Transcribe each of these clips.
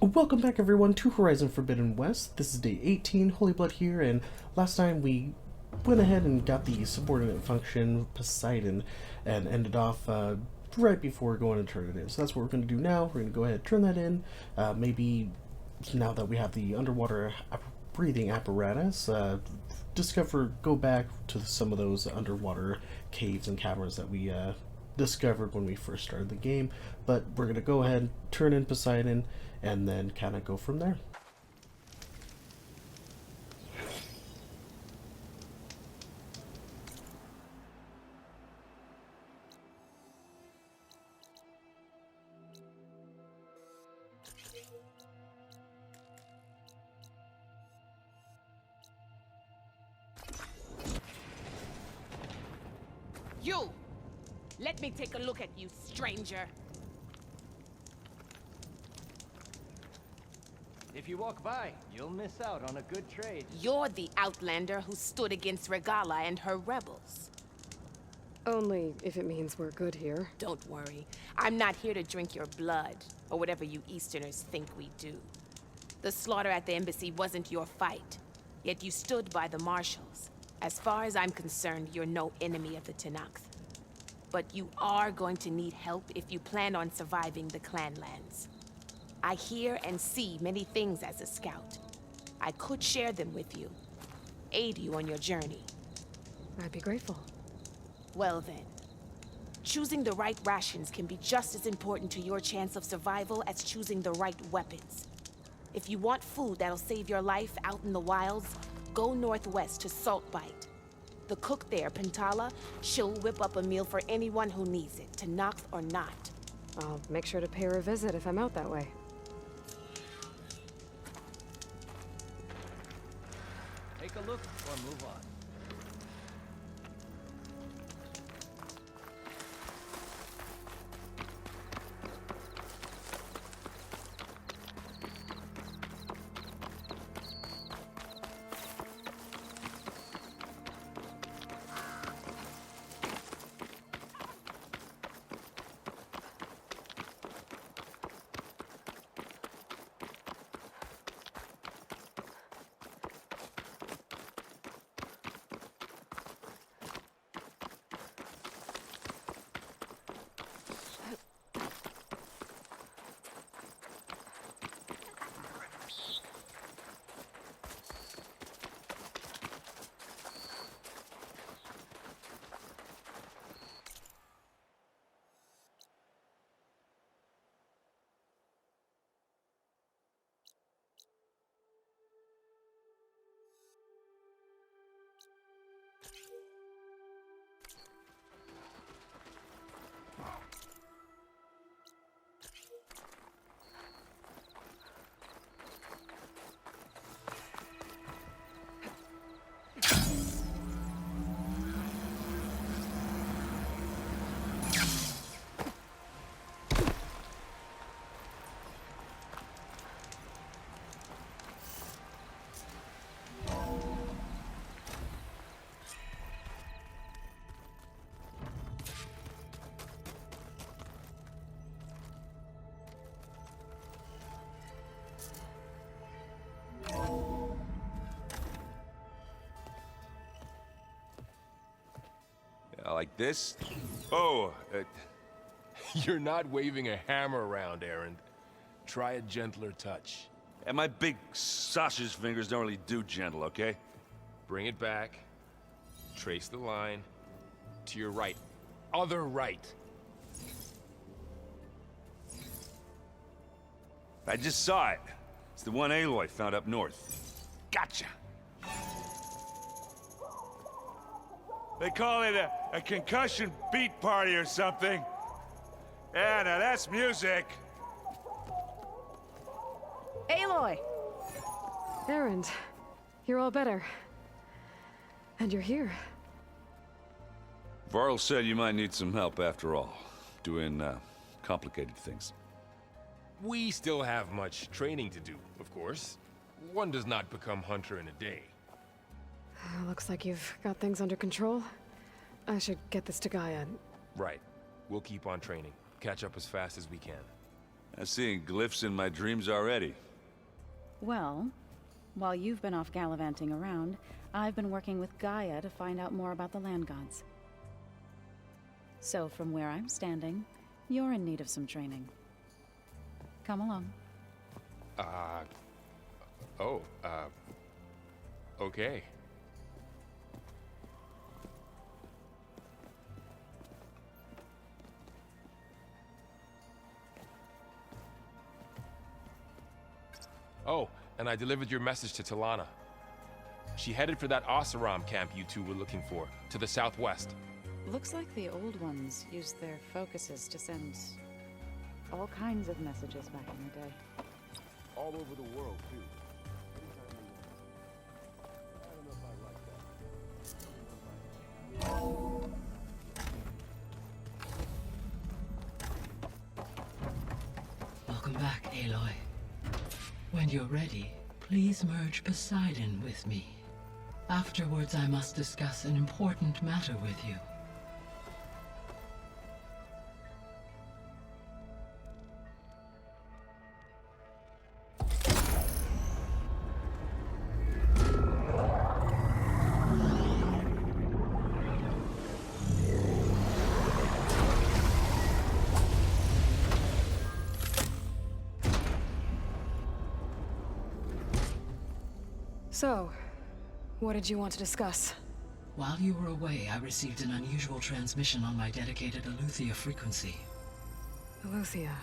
Welcome back everyone to Horizon Forbidden West. This is day 18, Holy Blood here, and last time we went ahead and got the subordinate function, Poseidon, and ended off right before going to turn it in. So that's what we're going to do now. We're going to go ahead and turn that in. Maybe now that we have the underwater breathing apparatus, go back to some of those underwater caves and caverns that we discovered when we first started the game. But we're going to go ahead and turn in Poseidon and then kind of go from there. You! Let me take a look at you, stranger. If you walk by, you'll miss out on a good trade. You're the outlander who stood against Regala and her rebels. Only if it means we're good here. Don't worry. I'm not here to drink your blood, or whatever you Easterners think we do. The slaughter at the embassy wasn't your fight, yet you stood by the marshals. As far as I'm concerned, you're no enemy of the Tenakth. But you are going to need help if you plan on surviving the clanlands. I hear and see many things as a scout. I could share them with you, aid you on your journey. I'd be grateful. Well then, choosing the right rations can be just as important to your chance of survival as choosing the right weapons. If you want food that'll save your life out in the wilds, go northwest to Saltbite. The cook there, Pentala, she'll whip up a meal for anyone who needs it, Tenakth or not. I'll make sure to pay her a visit if I'm out that way. Take a look or move on. Like this? Oh, you're not waving a hammer around, Aaron. Try a gentler touch. And my big sausage fingers don't really do gentle, okay? Bring it back. Trace the line. To your right. Other right. I just saw it. It's the one Aloy found up north. Gotcha! They call it a concussion beat party or something. Yeah, now that's music. Aloy! Erend, you're all better. And you're here. Varl said you might need some help after all. Doing, complicated things. We still have much training to do, of course. One does not become hunter in a day. Looks like you've got things under control. I should get this to Gaia. Right. We'll keep on training. Catch up as fast as we can. I'm seeing glyphs in my dreams already. Well, while you've been off gallivanting around, I've been working with Gaia to find out more about the land gods. So from where I'm standing, you're in need of some training. Come along. Okay. Oh, and I delivered your message to Talana. She headed for that Oseram camp you two were looking for, to the southwest. Looks like the old ones used their focuses to send all kinds of messages back in the day. All over the world, too. Welcome back, Aloy. When you're ready, please merge Poseidon with me. Afterwards, I must discuss an important matter with you. So, what did you want to discuss? While you were away, I received an unusual transmission on my dedicated Aletheia frequency. Aletheia.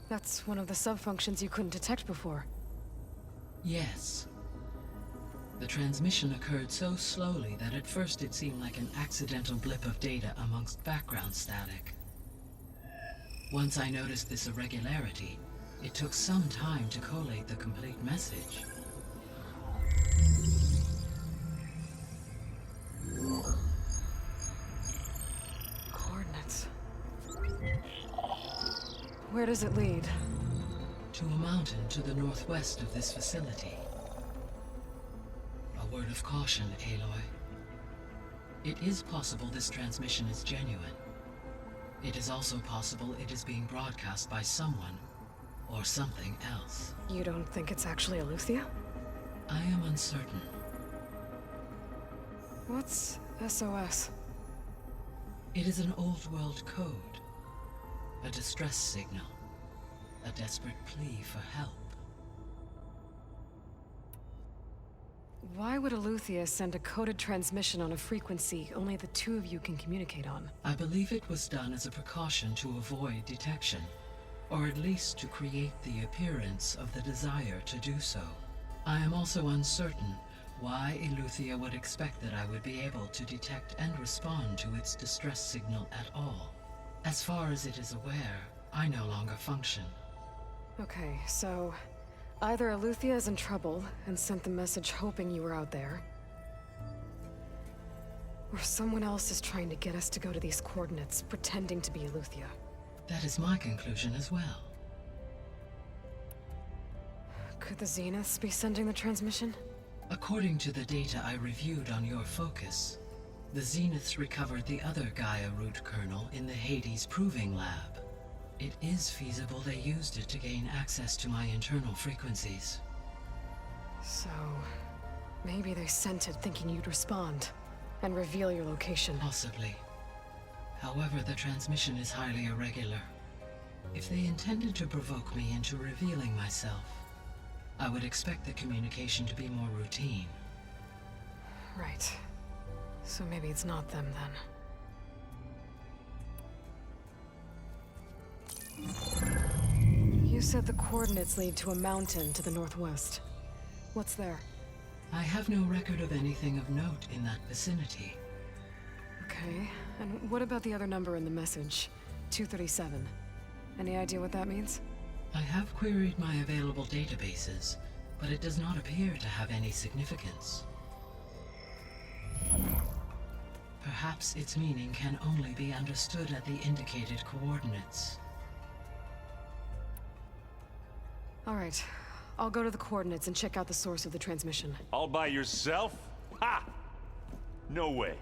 That's one of the sub-functions you couldn't detect before. Yes. The transmission occurred so slowly that at first it seemed like an accidental blip of data amongst background static. Once I noticed this irregularity, it took some time to collate the complete message. Coordinates. Where does it lead? To a mountain to the northwest of this facility. A word of caution, Aloy. It is possible this transmission is genuine. It is also possible it is being broadcast by someone or something else. You don't think it's actually Aletheia? I am uncertain. What's SOS? It is an old-world code. A distress signal. A desperate plea for help. Why would Aletheia send a coded transmission on a frequency only the two of you can communicate on? I believe it was done as a precaution to avoid detection, or at least to create the appearance of the desire to do so. I am also uncertain why Aletheia would expect that I would be able to detect and respond to its distress signal at all. As far as it is aware, I no longer function. Okay, so either Aletheia is in trouble and sent the message hoping you were out there, or someone else is trying to get us to go to these coordinates, pretending to be Aletheia. That is my conclusion as well. Could the Zeniths be sending the transmission? According to the data I reviewed on your focus, the Zeniths recovered the other Gaia root kernel in the Hades Proving Lab. It is feasible they used it to gain access to my internal frequencies. So, maybe they sent it thinking you'd respond and reveal your location. Possibly. However, the transmission is highly irregular. If they intended to provoke me into revealing myself, I would expect the communication to be more routine. Right. So maybe it's not them then. You said the coordinates lead to a mountain to the northwest. What's there? I have no record of anything of note in that vicinity. Okay, and what about the other number in the message? 237. Any idea what that means? I have queried my available databases, but it does not appear to have any significance. Perhaps its meaning can only be understood at the indicated coordinates. All right, I'll go to the coordinates and check out the source of the transmission. All by yourself? Ha! No way.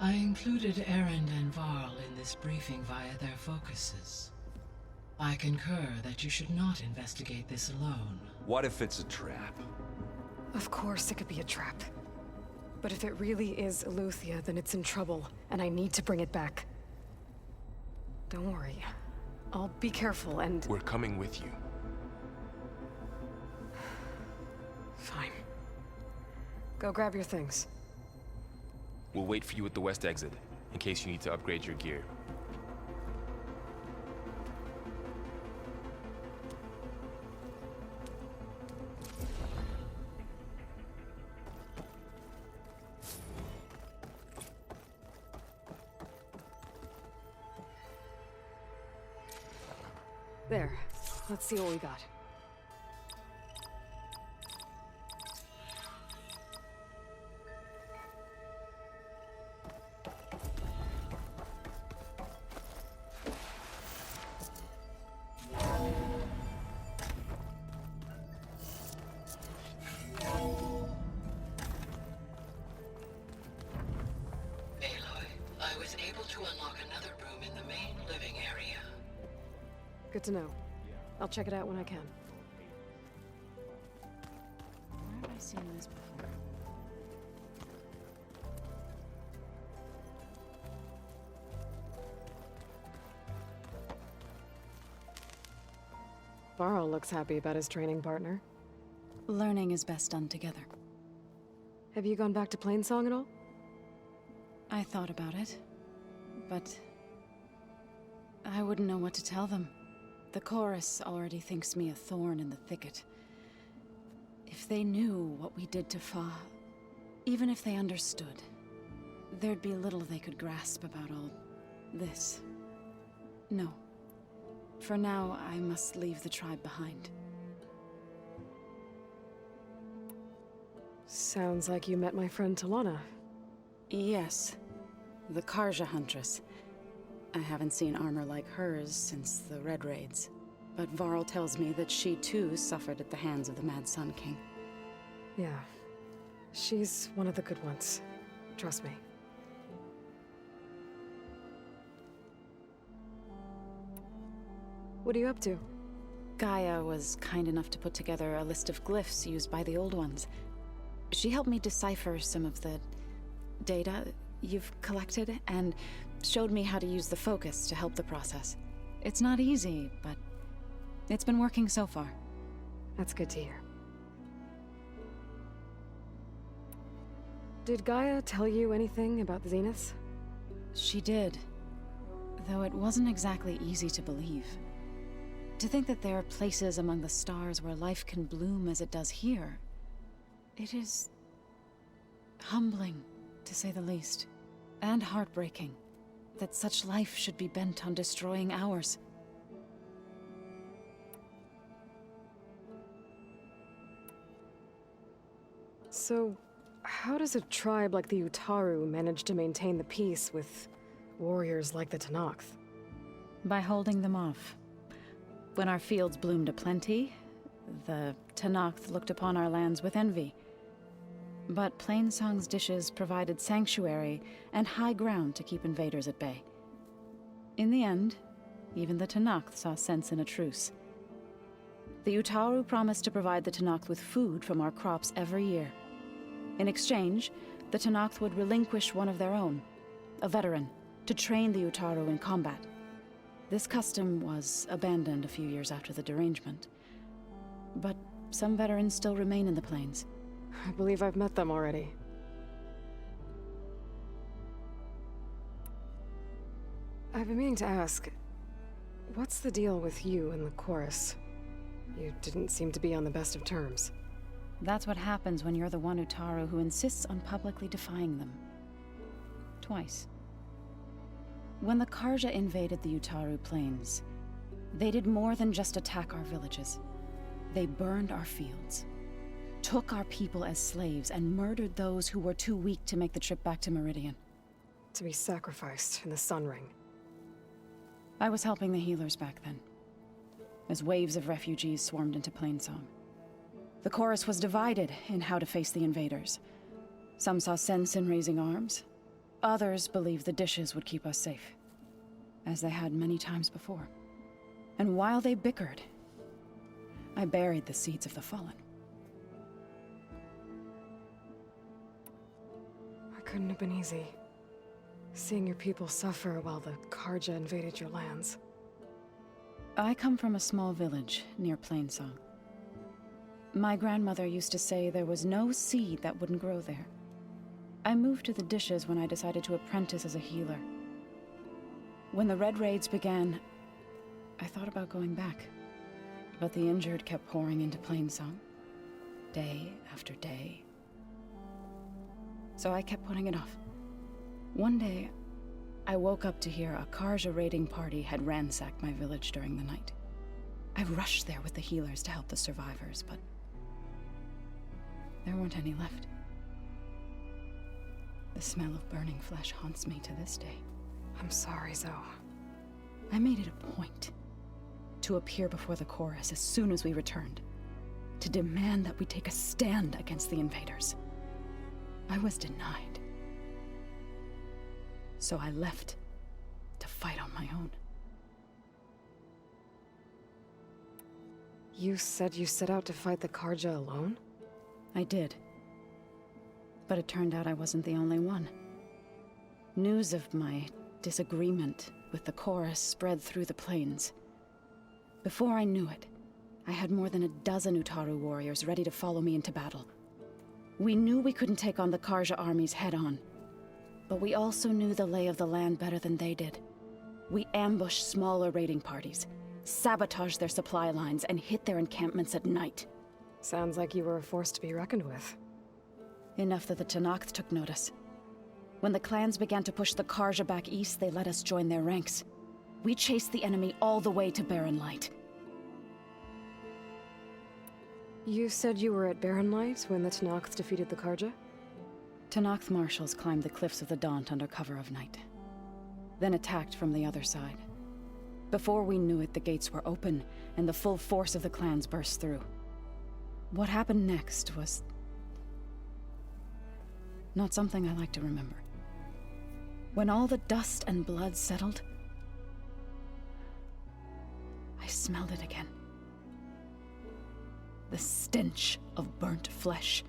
I included Erend and Varl in this briefing via their focuses. I concur that you should not investigate this alone. What if it's a trap? Of course it could be a trap. But if it really is Eleuthia, then it's in trouble, and I need to bring it back. Don't worry. I'll be careful and... We're coming with you. Fine. Go grab your things. We'll wait for you at the west exit, in case you need to upgrade your gear. There. Let's see what we got. I was able to unlock another room in the main living area. Good to know. I'll check it out when I can. Where have I seen this before? Varl looks happy about his training partner. Learning is best done together. Have you gone back to Plainsong at all? I thought about it, but I wouldn't know what to tell them. The chorus already thinks me a thorn in the thicket. If they knew what we did to Fa, even if they understood, there'd be little they could grasp about all this. No. For now, I must leave the tribe behind. Sounds like you met my friend Talana. Yes. The Karja Huntress. I haven't seen armor like hers since the Red Raids. But Varl tells me that she too suffered at the hands of the Mad Sun King. Yeah. She's one of the good ones. Trust me. What are you up to? Gaia was kind enough to put together a list of glyphs used by the Old Ones. She helped me decipher some of the data you've collected, and showed me how to use the focus to help the process. It's not easy, but it's been working so far. That's good to hear. Did Gaia tell you anything about the Zeniths? She did, though it wasn't exactly easy to believe. To think that there are places among the stars where life can bloom as it does here, it is humbling, to say the least, and heartbreaking that such life should be bent on destroying ours. So, how does a tribe like the Utaru manage to maintain the peace with warriors like the Tenakth? By holding them off. When our fields bloomed aplenty, the Tenakth looked upon our lands with envy. But Plainsong's dishes provided sanctuary and high ground to keep invaders at bay. In the end, even the Tenakth saw sense in a truce. The Utaru promised to provide the Tenakth with food from our crops every year. In exchange, the Tenakth would relinquish one of their own, a veteran, to train the Utaru in combat. This custom was abandoned a few years after the derangement. But some veterans still remain in the plains. I believe I've met them already. I've been meaning to ask, what's the deal with you and the chorus? You didn't seem to be on the best of terms. That's what happens when you're the one Utaru who insists on publicly defying them. Twice. When the Karja invaded the Utaru plains, they did more than just attack our villages. They burned our fields, took our people as slaves, and murdered those who were too weak to make the trip back to Meridian. To be sacrificed in the Sun Ring. I was helping the healers back then, as waves of refugees swarmed into Plainsong. The chorus was divided in how to face the invaders. Some saw sense in raising arms. Others believed the dishes would keep us safe, as they had many times before. And while they bickered, I buried the seeds of the fallen. It couldn't have been easy. Seeing your people suffer while the Karja invaded your lands. I come from a small village near Plainsong. My grandmother used to say there was no seed that wouldn't grow there. I moved to the Dishes when I decided to apprentice as a healer. When the Red Raids began, I thought about going back. But the injured kept pouring into Plainsong, day after day. So I kept putting it off. One day, I woke up to hear a Karja raiding party had ransacked my village during the night. I rushed there with the healers to help the survivors, but there weren't any left. The smell of burning flesh haunts me to this day. I'm sorry, Zoe. I made it a point to appear before the chorus as soon as we returned, to demand that we take a stand against the invaders. I was denied. So I left to fight on my own. You said you set out to fight the Karja alone? I did. But it turned out I wasn't the only one. News of my disagreement with the chorus spread through the plains. Before I knew it, I had more than a dozen Utaru warriors ready to follow me into battle. We knew we couldn't take on the Karja armies head-on, but we also knew the lay of the land better than they did. We ambushed smaller raiding parties, sabotaged their supply lines, and hit their encampments at night. Sounds like you were a force to be reckoned with. Enough that the Tenakth took notice. When the clans began to push the Karja back east, they let us join their ranks. We chased the enemy all the way to Barren Light. You said you were at Barren Light when the Tenakth defeated the Karja? Tenakth marshals climbed the cliffs of the Daunt under cover of night, then attacked from the other side. Before we knew it, the gates were open, and the full force of the clans burst through. What happened next was not something I like to remember. When all the dust and blood settled, I smelled it again. The stench of burnt flesh.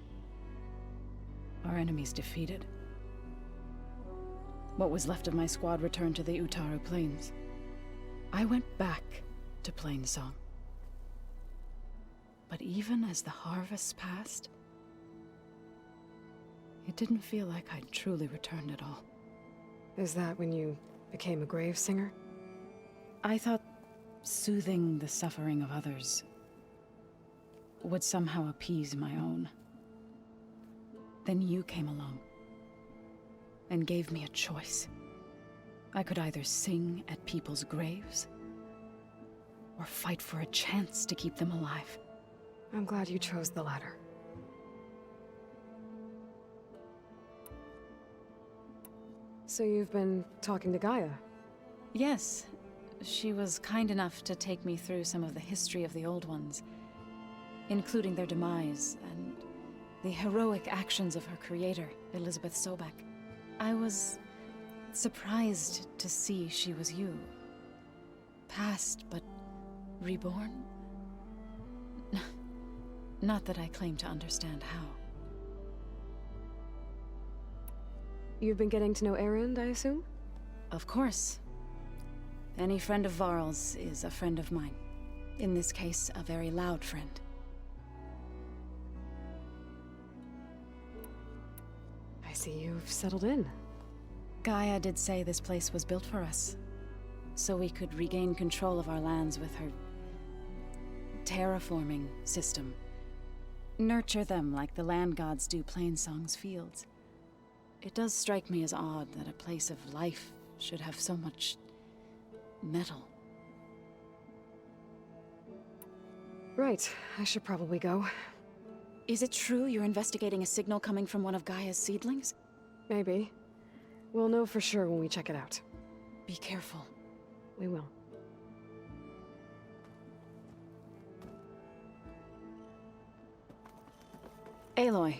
Our enemies defeated. What was left of my squad returned to the Utaru Plains. I went back to Plainsong. But even as the harvest passed, it didn't feel like I'd truly returned at all. Is that when you became a grave singer? I thought soothing the suffering of others would somehow appease my own. Then you came along and gave me a choice. I could either sing at people's graves or fight for a chance to keep them alive. I'm glad you chose the latter. So you've been talking to Gaia? Yes. She was kind enough to take me through some of the history of the Old Ones, including their demise and the heroic actions of her creator, Elizabeth Sobek. I was surprised to see she was you. Past, but reborn? Not that I claim to understand how. You've been getting to know Erend, I assume? Of course. Any friend of Varl's is a friend of mine. In this case, a very loud friend. I see you've settled in. Gaia did say this place was built for us, so we could regain control of our lands with her terraforming system. Nurture them like the land gods do Plainsong's fields. It does strike me as odd that a place of life should have so much metal. Right, I should probably go. Is it true you're investigating a signal coming from one of Gaia's seedlings? Maybe. We'll know for sure when we check it out. Be careful. We will. Aloy,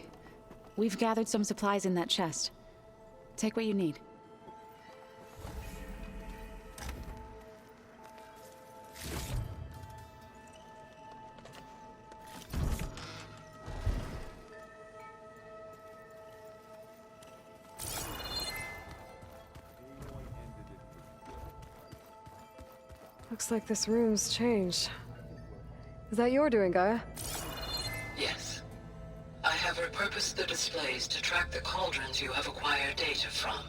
we've gathered some supplies in that chest. Take what you need. Looks like this room's changed. Is that your doing, Gaia? Yes. I have repurposed the displays to track the cauldrons you have acquired data from.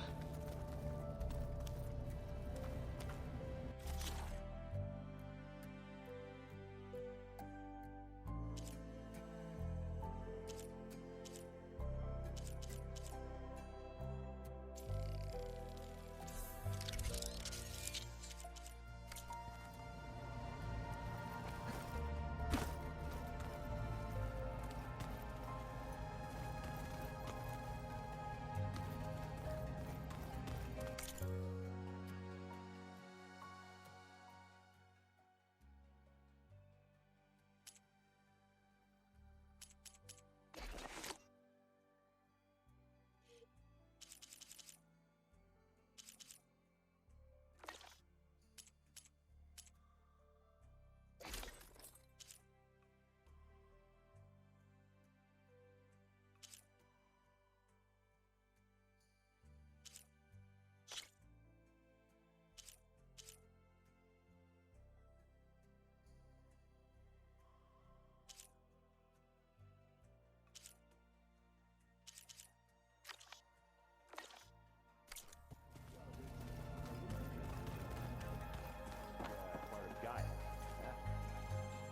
Part of Gaia.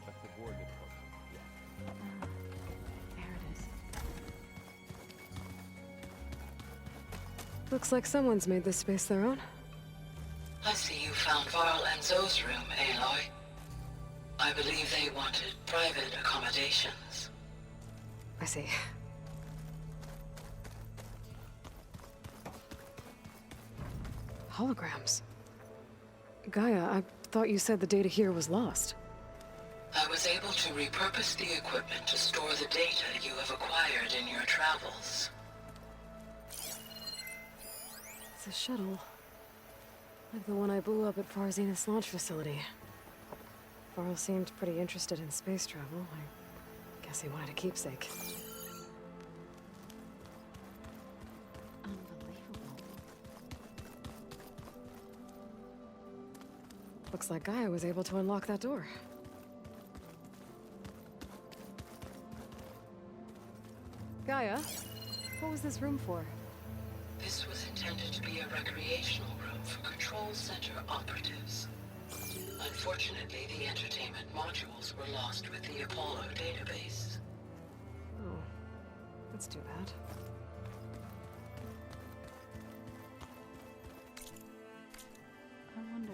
A subordinate function. There it is. Looks like someone's made this space their own. I see you found Varl and Zoe's room, Aloy. I believe they wanted private accommodations. I see. Holograms. Gaia, I thought you said the data here was lost. I was able to repurpose the equipment to store the data you have acquired in your travels. It's a shuttle. Like the one I blew up at Far Zenith's launch facility. Varl seemed pretty interested in space travel. I guess he wanted a keepsake. Unbelievable. Looks like Gaia was able to unlock that door. Gaia, what was this room for? This was intended to be a recreational room for Control Center operatives. Unfortunately, the entertainment modules were lost with the Apollo database. Oh, that's too bad. I wonder.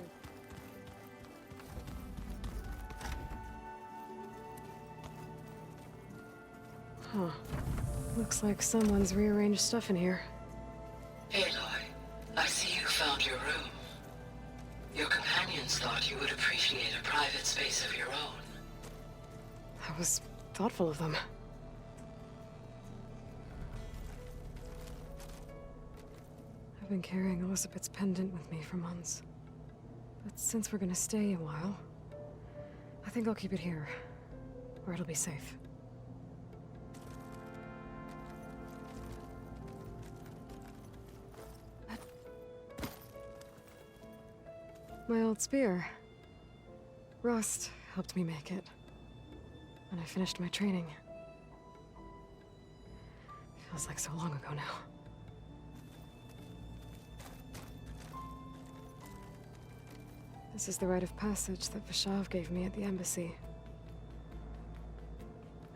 Huh. Looks like someone's rearranged stuff in here. Aloy, I see you found your room. Your companions thought you would appreciate a private space of your own. That was thoughtful of them. I've been carrying Elizabeth's pendant with me for months. But since we're gonna stay a while, I think I'll keep it here, where it'll be safe. My old spear. Rust helped me make it. When I finished my training. Feels like so long ago now. This is the rite of passage that Vashav gave me at the embassy.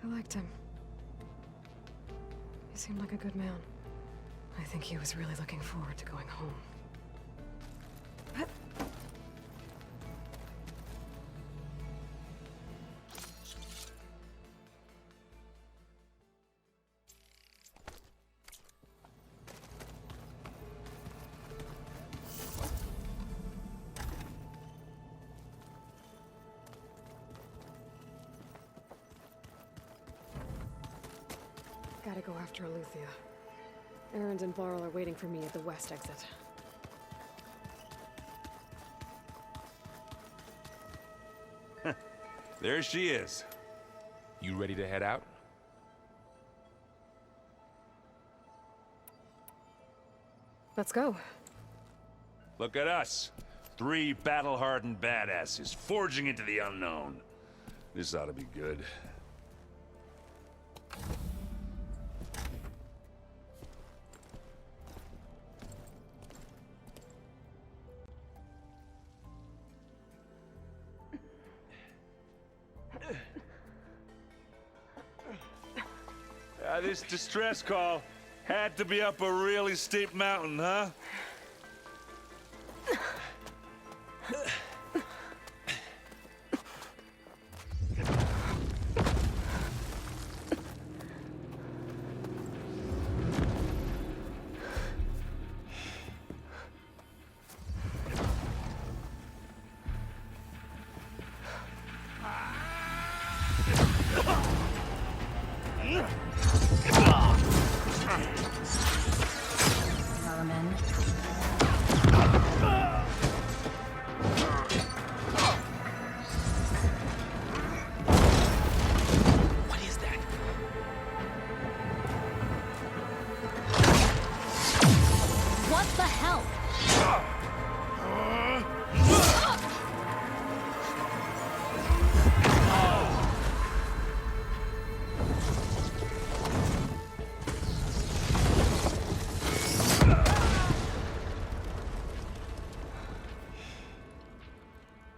I liked him. He seemed like a good man. I think he was really looking forward to going home. Gotta go after Aletheia. Erend and Varl are waiting for me at the west exit. There she is. You ready to head out? Let's go. Look at us. 3 battle-hardened badasses forging into the unknown. This ought to be good. This distress call had to be up a really steep mountain, huh?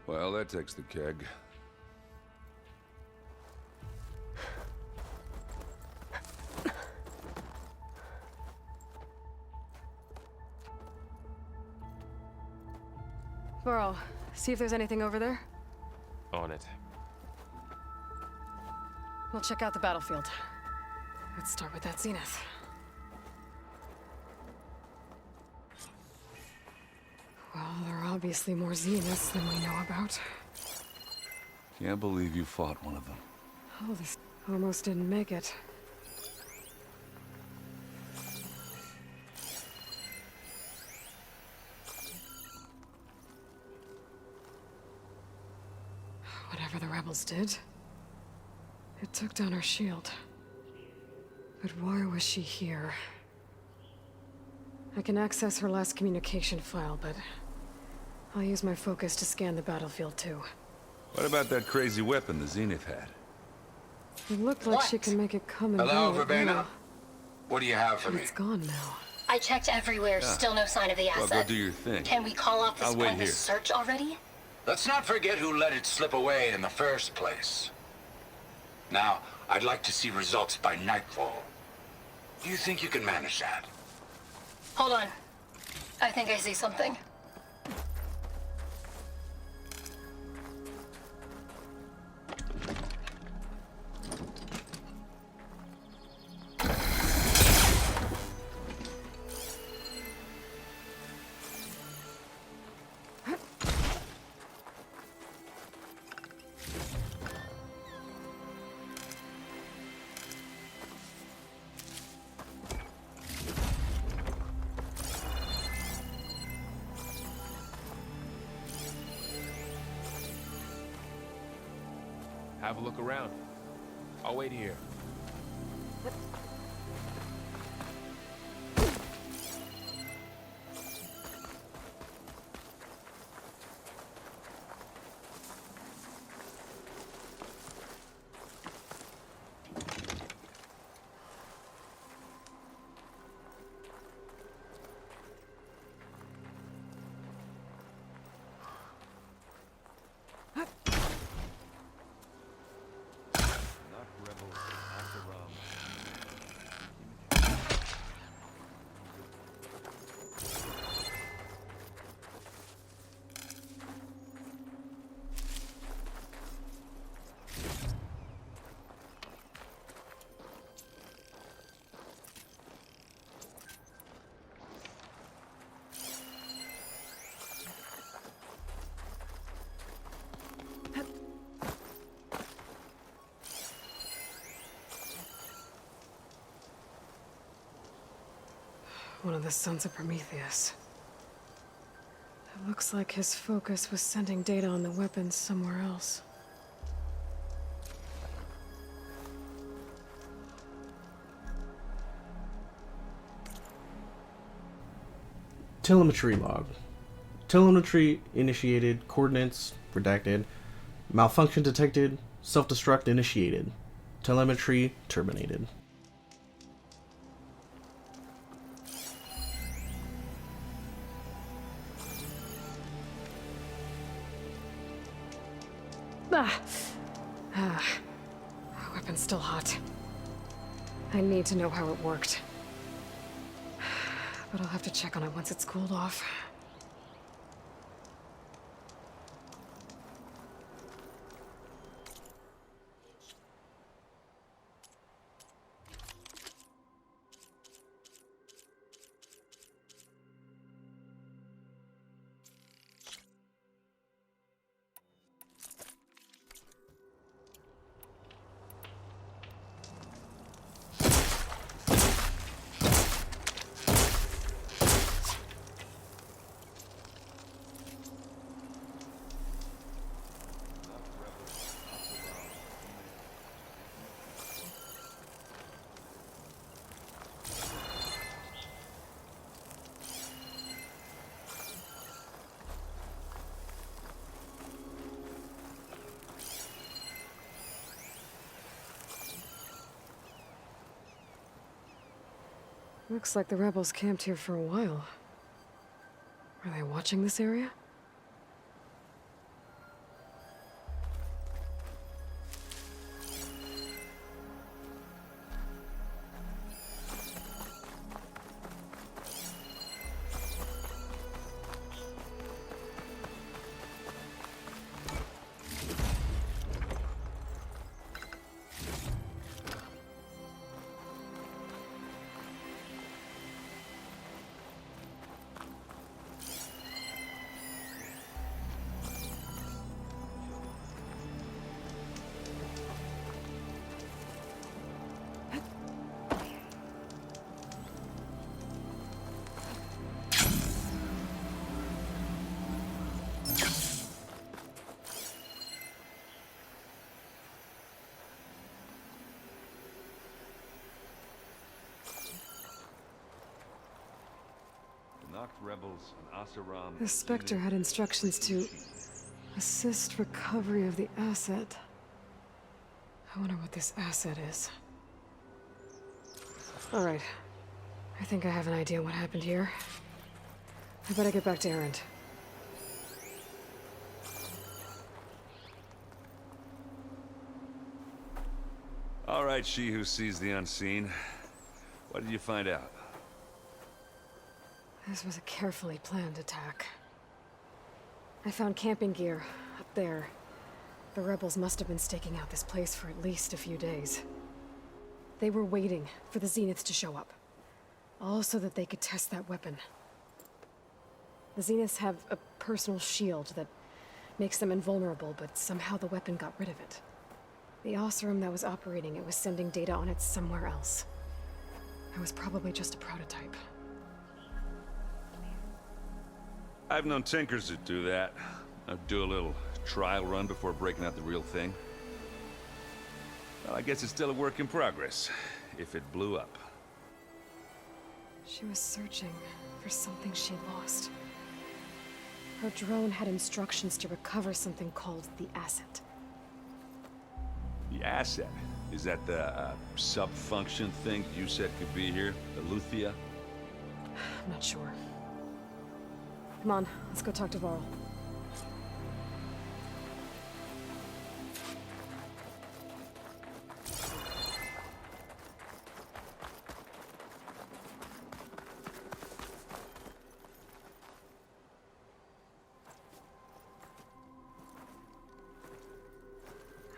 Well, that takes the keg. Burrow, see if there's anything over there. On it. We'll check out the battlefield. Let's start with that zenith. Well, there are obviously more zeniths than we know about. Can't believe you fought one of them. Oh, this almost didn't make it. Whatever the rebels did, it took down our shield. But why was she here? I can access her last communication file, but I'll use my focus to scan the battlefield too. What about that crazy weapon the Zenith had? It looked like she can make it come and Hello, go at Verbena? will. What do you have for But me? it's gone now. I checked everywhere, still no sign of the Well, asset. go do your thing. Can we call off this I'll wait pointless here. search already? Let's not forget who let it slip away in the first place. Now, I'd like to see results by nightfall. Do you think you can manage that? Hold on. I think I see something. Have a look around. I'll wait here. One of the sons of Prometheus. It looks like his focus was sending data on the weapons somewhere else. Telemetry log. Telemetry initiated. Coordinates redacted. Malfunction detected. Self-destruct initiated. Telemetry terminated. Weapon's still hot. I need to know how it worked. But I'll have to check on it once it's cooled off. Looks like the rebels camped here for a while. Are they watching this area? The Spectre had instructions to assist recovery of the asset. I wonder what this asset is. Alright. I think I have an idea what happened here. I better get back to Erend. Alright, she who sees the unseen. What did you find out? This was a carefully planned attack. I found camping gear up there. The rebels must have been staking out this place for at least a few days. They were waiting for the Zeniths to show up. All so that they could test that weapon. The Zeniths have a personal shield that makes them invulnerable, but somehow the weapon got rid of it. The Oseram that was operating it was sending data on it somewhere else. It was probably just a prototype. I've known tinkers that do that. I'd do a little trial run before breaking out the real thing. Well, I guess it's still a work in progress, if it blew up. She was searching for something she lost. Her drone had instructions to recover something called the asset. The asset? Is that the sub-function thing you said could be here? Eleuthia? I'm not sure. Come on, let's go talk to Varl.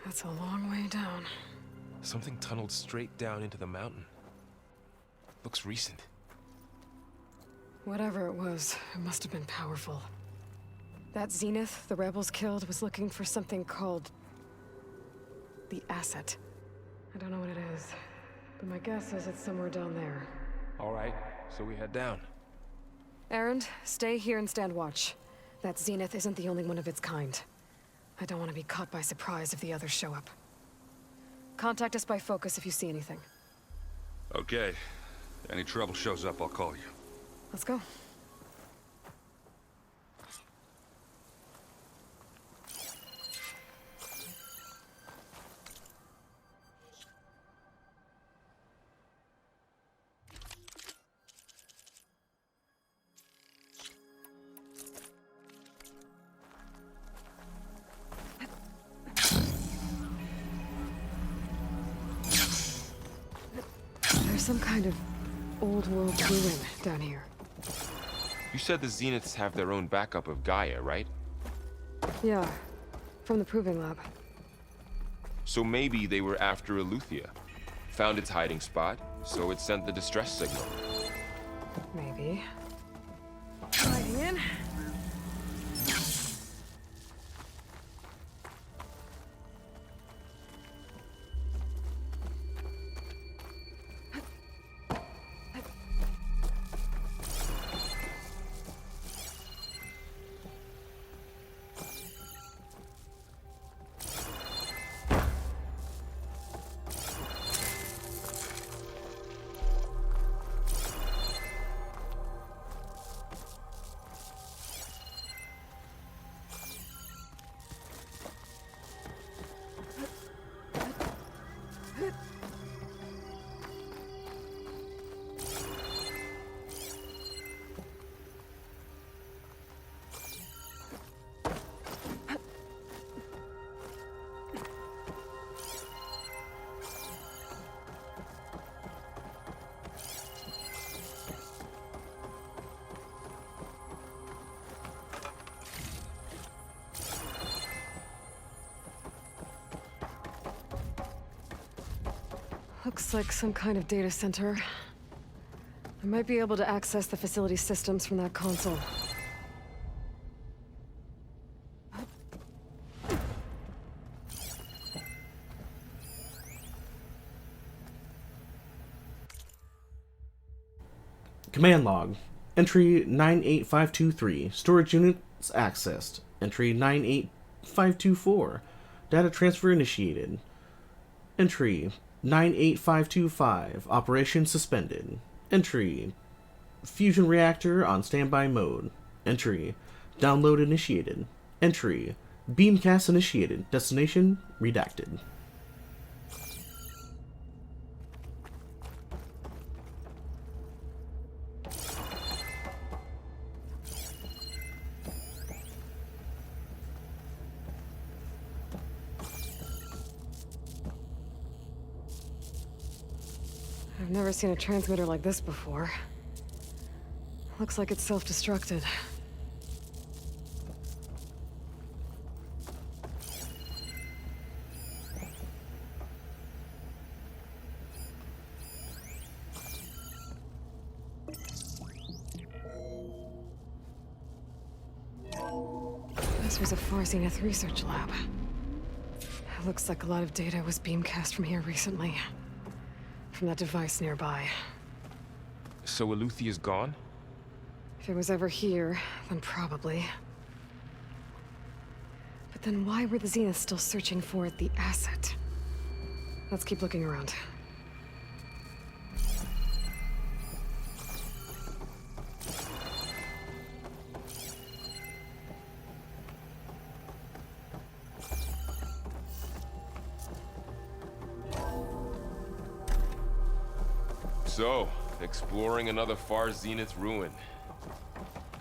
That's a long way down. Something tunneled straight down into the mountain. Looks recent. Whatever it was, it must have been powerful. That Zenith the rebels killed was looking for something called the asset. I don't know what it is, but my guess is it's somewhere down there. All right, so we head down. Erend, stay here and stand watch. That Zenith isn't the only one of its kind. I don't want to be caught by surprise if the others show up. Contact us by focus if you see anything. Okay. Any trouble shows up, I'll call you. Let's go. some kind of old world ruin down here. You said the Zeniths have their own backup of Gaia, right? Yeah, from the proving lab. So maybe they were after Eleuthia. Found its hiding spot, so it sent the distress signal. Maybe. Sliding in. Looks like some kind of data center. I might be able to access the facility systems from that console. Command log. Entry 98523. Storage units accessed. Entry 98524. Data transfer initiated. Entry 98525. Operation suspended. Entry fusion reactor on standby mode. Entry download initiated. Entry beamcast initiated. Destination redacted. I've never seen a transmitter like this before. Looks like it's self-destructed. This was a Far Zenith research lab. It looks like a lot of data was beamcast from here recently. From that device nearby. So Eleuthia's gone? If it was ever here, then probably. But then why were the Zeniths still searching for the asset? Let's keep looking around. So, exploring another Far Zenith ruin.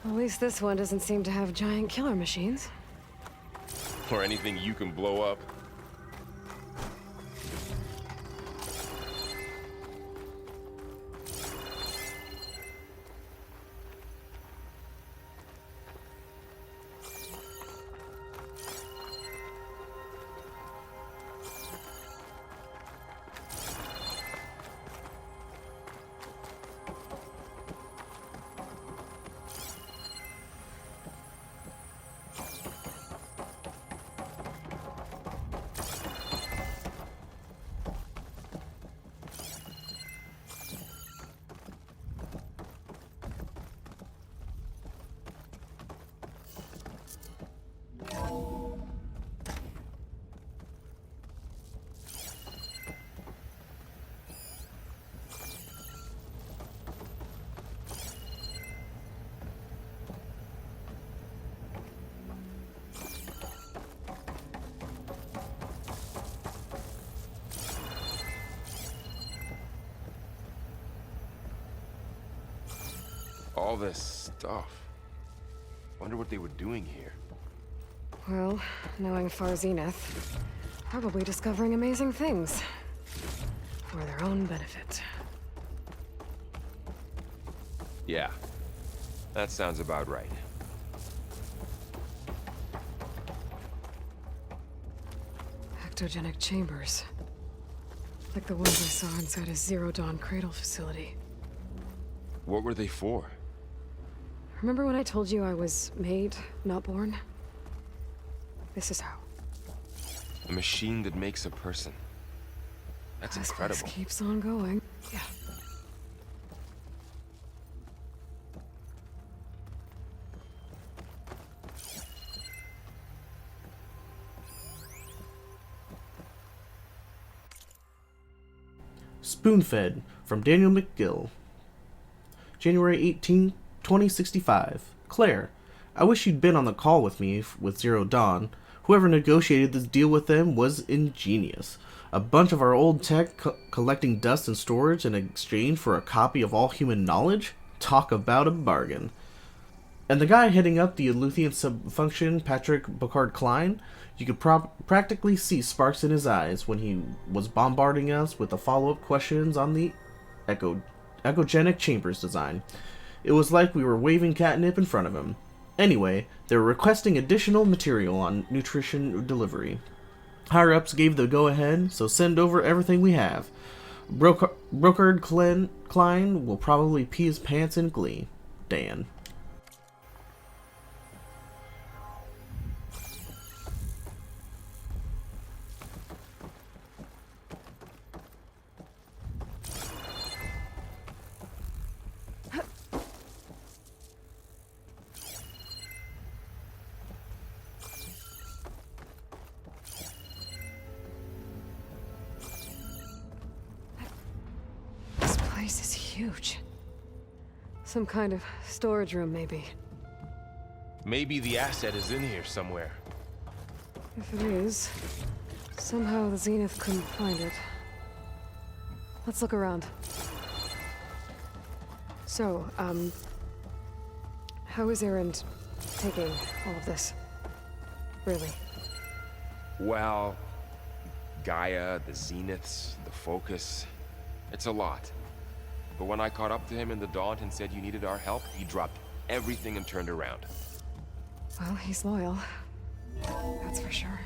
At least this one doesn't seem to have giant killer machines. Or anything you can blow up. All this stuff. Wonder what they were doing here. Well, knowing Far Zenith, probably discovering amazing things. For their own benefit. Yeah, that sounds about right. Ectogenic chambers. Like the ones I saw inside a Zero Dawn cradle facility. What were they for? Remember when I told you I was made, not born? This is how. A machine that makes a person. That's This incredible. place keeps on going. Yeah. Spoon-Fed from Daniel McGill. January 18, 2065. Claire, I wish you'd been on the call with me with Zero Dawn. Whoever negotiated this deal with them was ingenious. A bunch of our old tech collecting dust and storage in exchange for a copy of all human knowledge? Talk about a bargain. And the guy heading up the Eleuthian subfunction, Patrick Bocard Klein, you could practically see sparks in his eyes when he was bombarding us with the follow-up questions on the ecogenic chambers design. It was like we were waving catnip in front of him. Anyway, they were requesting additional material on nutrition delivery. Higher-ups gave the go-ahead, so send over everything we have. Brokered Klein will probably pee his pants in glee. Dan. This is huge. Some kind of storage room, maybe. Maybe the asset is in here somewhere. If it is, somehow the Zenith couldn't find it. Let's look around. So, how is Erend taking all of this? Really? Well, Gaia, the Zeniths, the Focus. It's a lot. But when I caught up to him in the Daunt and said you needed our help, he dropped everything and turned around. Well, he's loyal. That's for sure.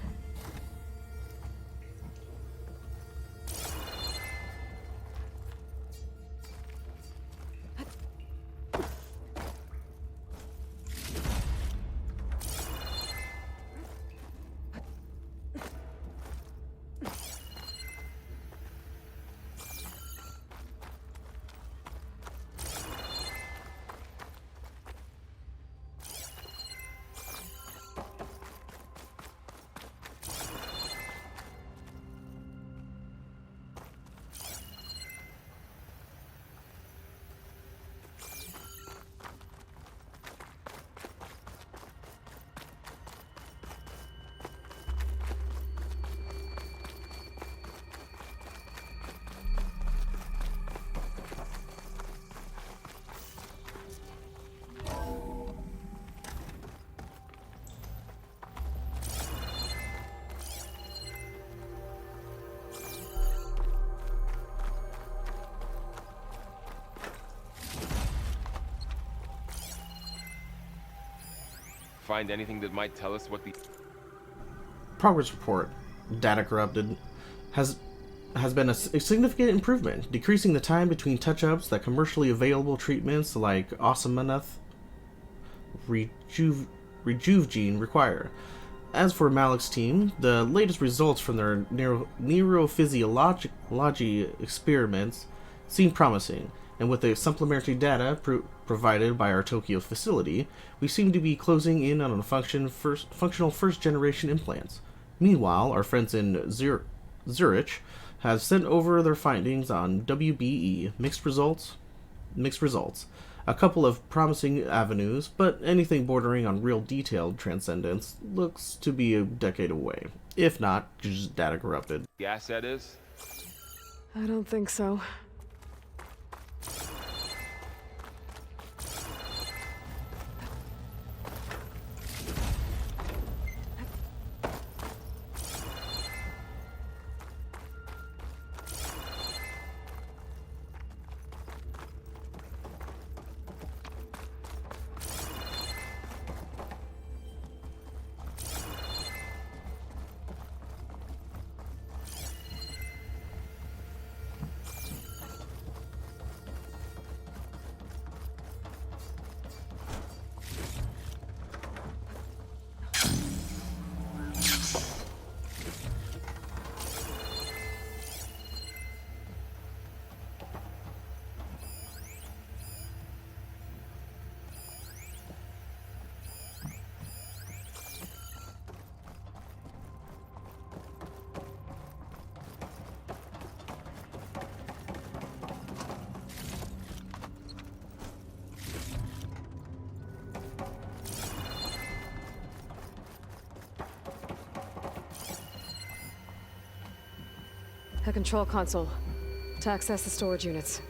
Find anything that might tell us what the... Progress report. Data corrupted. Has been a significant improvement, decreasing the time between touch-ups that commercially available treatments like Osamaneth Rejuve gene require. As for Malik's team, the latest results from their neurophysiology experiments seem promising, and with the supplementary data provided by our Tokyo facility, we seem to be closing in on a functional first-generation implants. Meanwhile, our friends in Zurich have sent over their findings on WBE. Mixed results. A couple of promising avenues, but anything bordering on real detailed transcendence looks to be a decade away. If not, just data corrupted. The asset is? I don't think so. A control console. To access the storage units.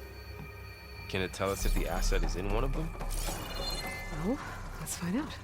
Can it tell us if the asset is in one of them? Oh, let's find out.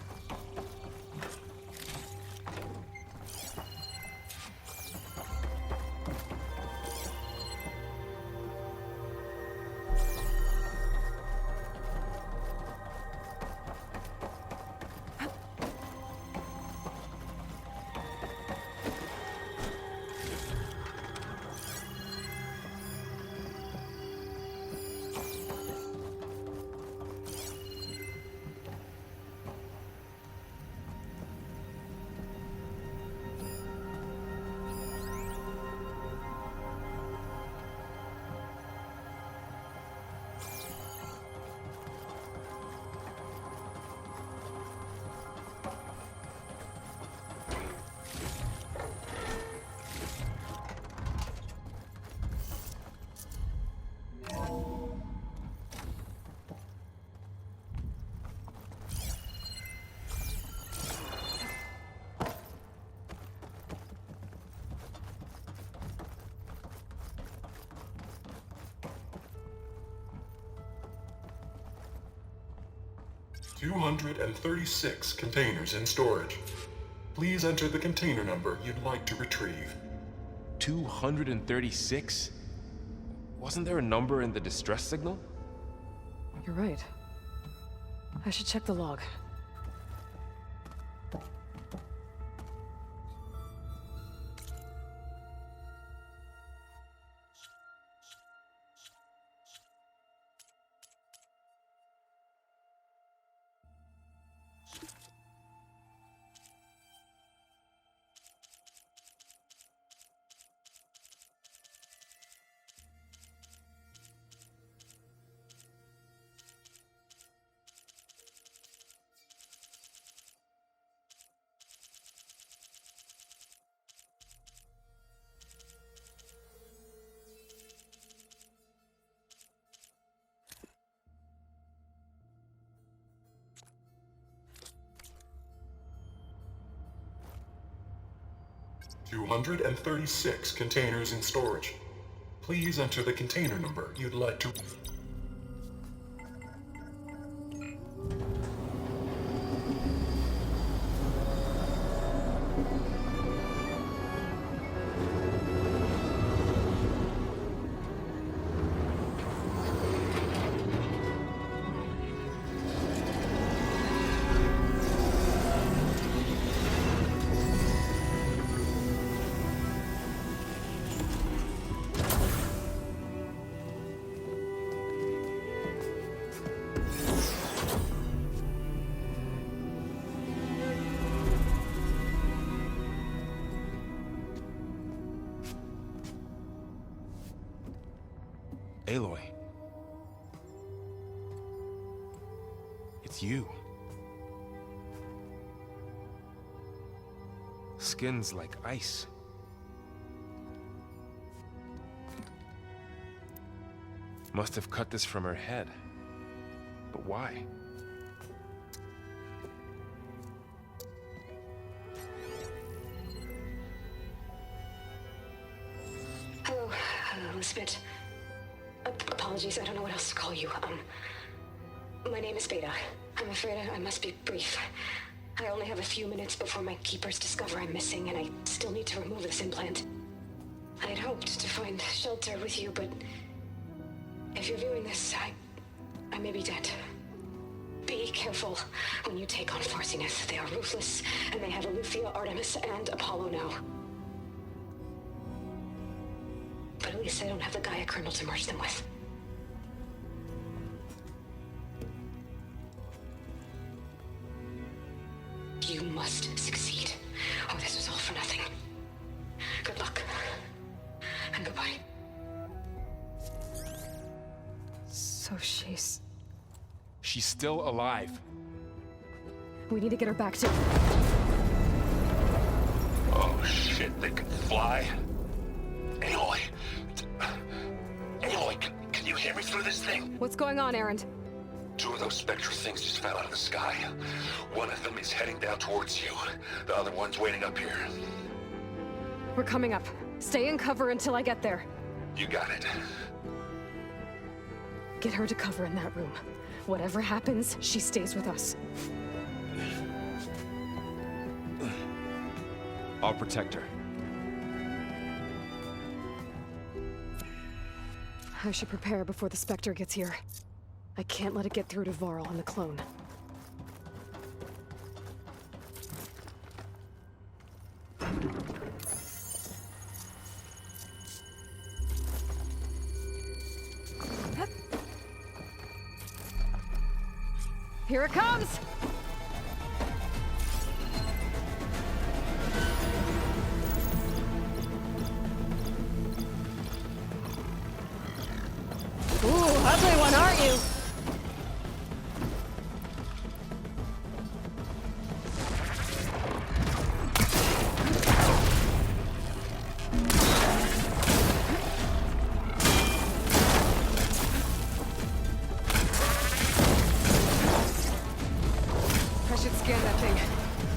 $236 containers in storage. Please enter the container number you'd like to retrieve. 236? Wasn't there a number in the distress signal? You're right. I should check the log. $236 containers in storage. Please enter the container number you'd like to... Aloy. It's you. Skin's like ice. Must have cut this from her head. But why? Hello, Elizabeth. Apologies, I don't know what else to call you. My name is Beta. I'm afraid I must be brief. I only have a few minutes before my keepers discover I'm missing, and I still need to remove this implant. I had hoped to find shelter with you, but if you're viewing this, I may be dead. Be careful when you take on Farsineth. They are ruthless, and they have Eleuthia, Artemis, and Apollo now. But at least I don't have the Gaia kernel to merge them with. You must succeed, or this was all for nothing. Good luck, and goodbye. So she's still alive. We need to get her back to... Oh shit, they can fly? Aloy! Aloy, can you hear me through this thing? What's going on, Erend? Two of those spectral things just fell out of the sky. One of them is heading down towards you. The other one's waiting up here. We're coming up. Stay in cover until I get there. You got it. Get her to cover in that room. Whatever happens, she stays with us. I'll protect her. I should prepare before the Spectre gets here. I can't let it get through to Varl and the clone. Here it comes! Ooh, ugly one, aren't you? I should scan that thing.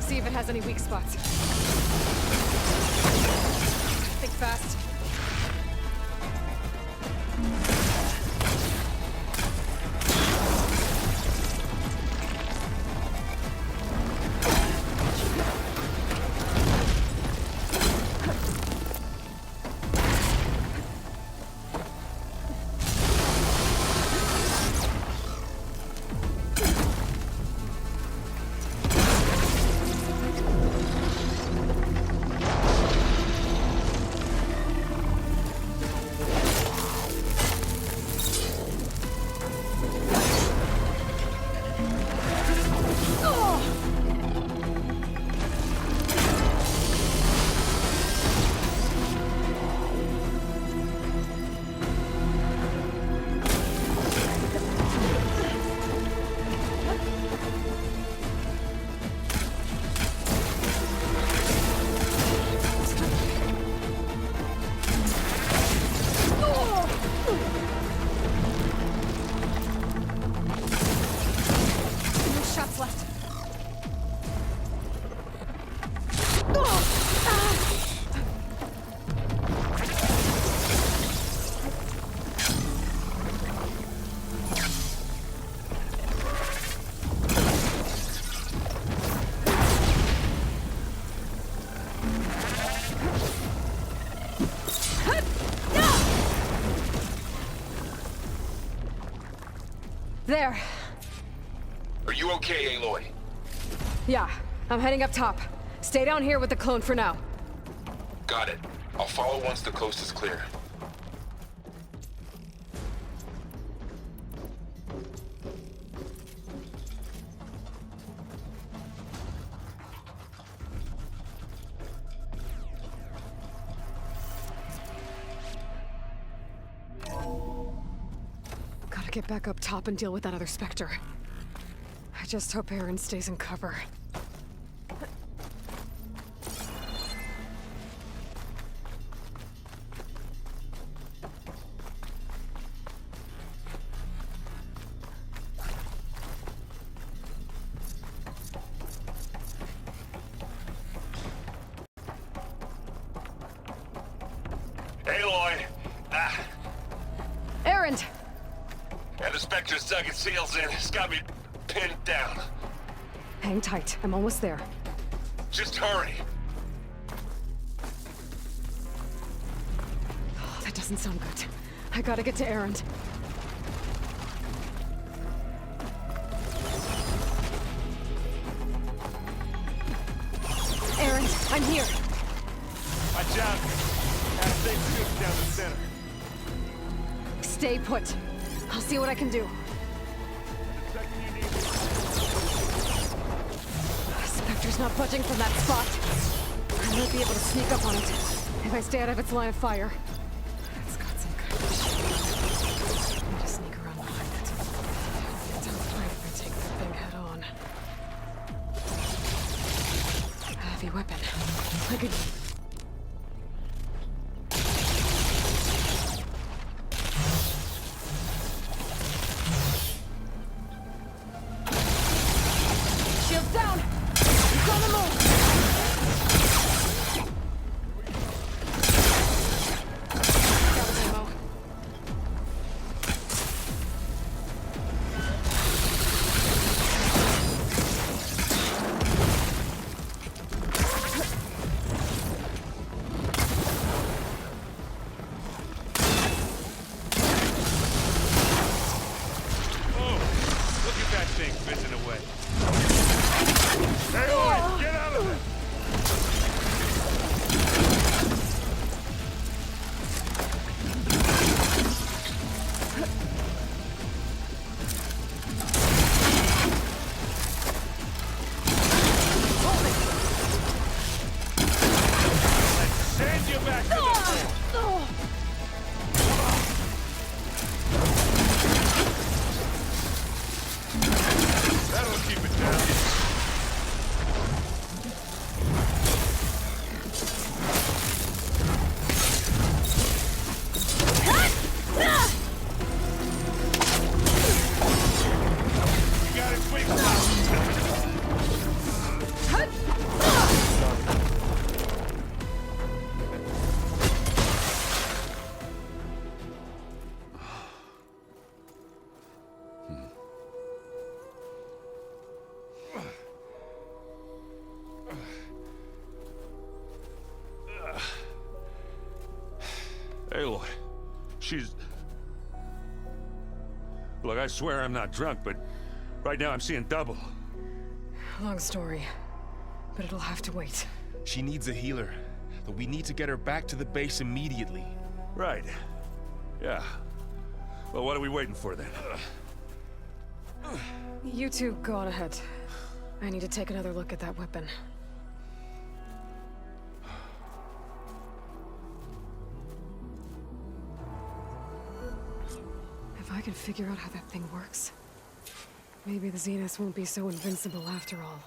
See if it has any weak spots. Think fast. There. Are you okay, Aloy? Yeah, I'm heading up top. Stay down here with the clone for now. Got it. I'll follow once the coast is clear. Gotta get back up top and deal with that other Spectre. I just hope Aaron stays in cover. Aloy! Aaron! And the Spectre's dug its heels in. It's got me pinned down. Hang tight. I'm almost there. Just hurry. Oh, that doesn't sound good. I gotta get to Aaron. Aaron, I'm here. Watch out. That thing shoots down the center. Stay put. I'll see what I can do. Spectre's not budging from that spot. I might be able to sneak up on it if I stay out of its line of fire. It's got some kind of shit. I need to sneak around behind it. It's outside if I take that thing head on. A heavy weapon. I could... Shields down! It's on the move! she's... Look, I swear I'm not drunk, but right now I'm seeing double. Long story, but it'll have to wait. She needs a healer, but we need to get her back to the base immediately. Right. Yeah. Well, what are we waiting for then? You two go on ahead. I need to take another look at that weapon. If I can figure out how that thing works, maybe the Zeniths won't be so invincible after all.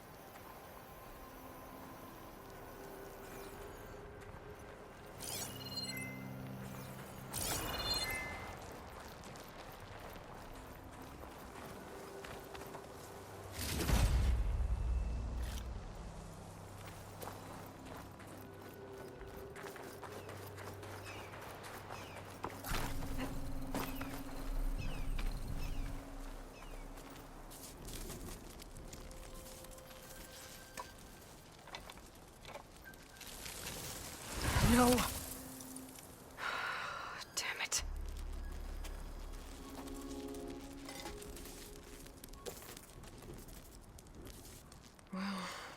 No. Damn it. Well,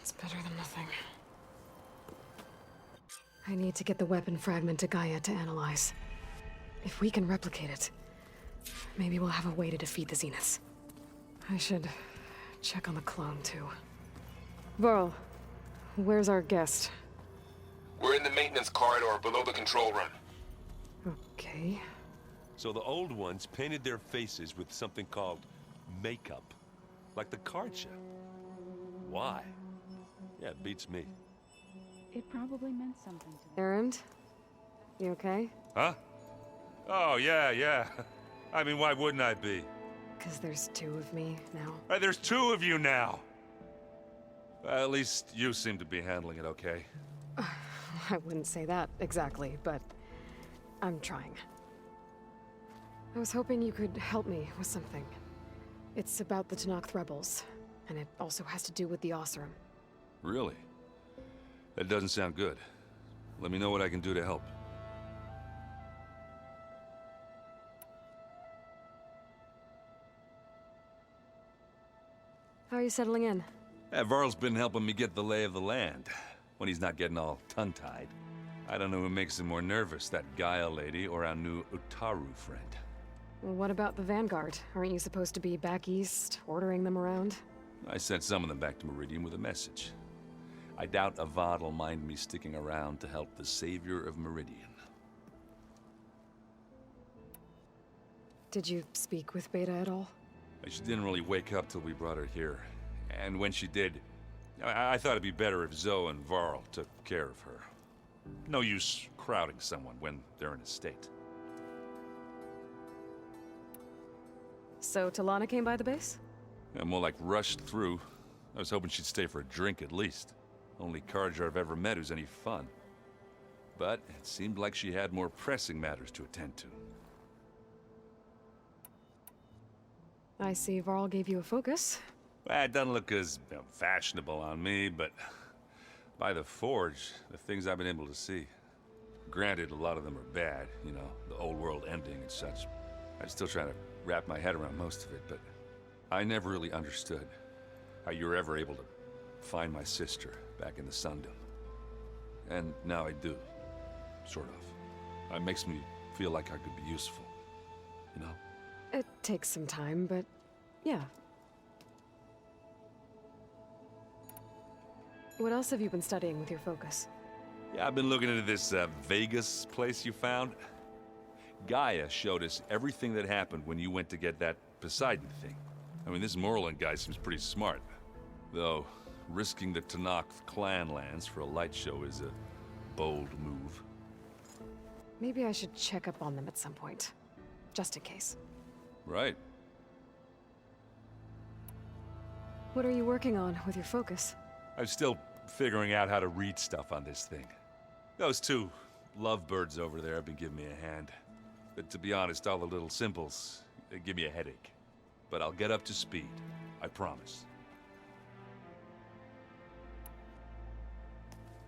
it's better than nothing. I need to get the weapon fragment to Gaia to analyze. If we can replicate it, maybe we'll have a way to defeat the Zeniths. I should check on the clone, too. Varl, where's our guest? We're in the maintenance corridor below the control room. Okay. So the old ones painted their faces with something called makeup. Like the card show. Why? Yeah, it beats me. It probably meant something to them. Erend? You okay? Huh? Oh, yeah. I mean, why wouldn't I be? Because there's two of me now. There's two of you now! Well, at least you seem to be handling it okay. I wouldn't say that exactly, but I'm trying. I was hoping you could help me with something. It's about the Tenakth rebels, and it also has to do with the Oseram. Really? That doesn't sound good. Let me know what I can do to help. How are you settling in? Varl's been helping me get the lay of the land, when he's not getting all tongue-tied. I don't know who makes him more nervous, that Gaia lady or our new Utaru friend. What about the Vanguard? Aren't you supposed to be back east, ordering them around? I sent some of them back to Meridian with a message. I doubt Avad will mind me sticking around to help the savior of Meridian. Did you speak with Beta at all? She didn't really wake up till we brought her here. And when she did, I thought it'd be better if Zoe and Varl took care of her. No use crowding someone when they're in a state. So Talana came by the base? And more like rushed through. I was hoping she'd stay for a drink at least. Only Carja I've ever met who's any fun. But it seemed like she had more pressing matters to attend to. I see Varl gave you a focus. Well, it doesn't look as fashionable on me, but by the Forge, the things I've been able to see. Granted, a lot of them are bad, you know, the old world ending and such. I'm still trying to wrap my head around most of it, but I never really understood how you were ever able to find my sister back in the Sundance. And now I do, sort of. It makes me feel like I could be useful, you know? It takes some time, but yeah. What else have you been studying with your focus? Yeah, I've been looking into this Vegas place you found. Gaia showed us everything that happened when you went to get that Poseidon thing. I mean, this Morland guy seems pretty smart. Though, risking the Tenakth clan lands for a light show is a bold move. Maybe I should check up on them at some point. Just in case. Right. What are you working on with your focus? I'm still figuring out how to read stuff on this thing. Those two lovebirds over there have been giving me a hand. But to be honest, all the little symbols, they give me a headache. But I'll get up to speed. I promise.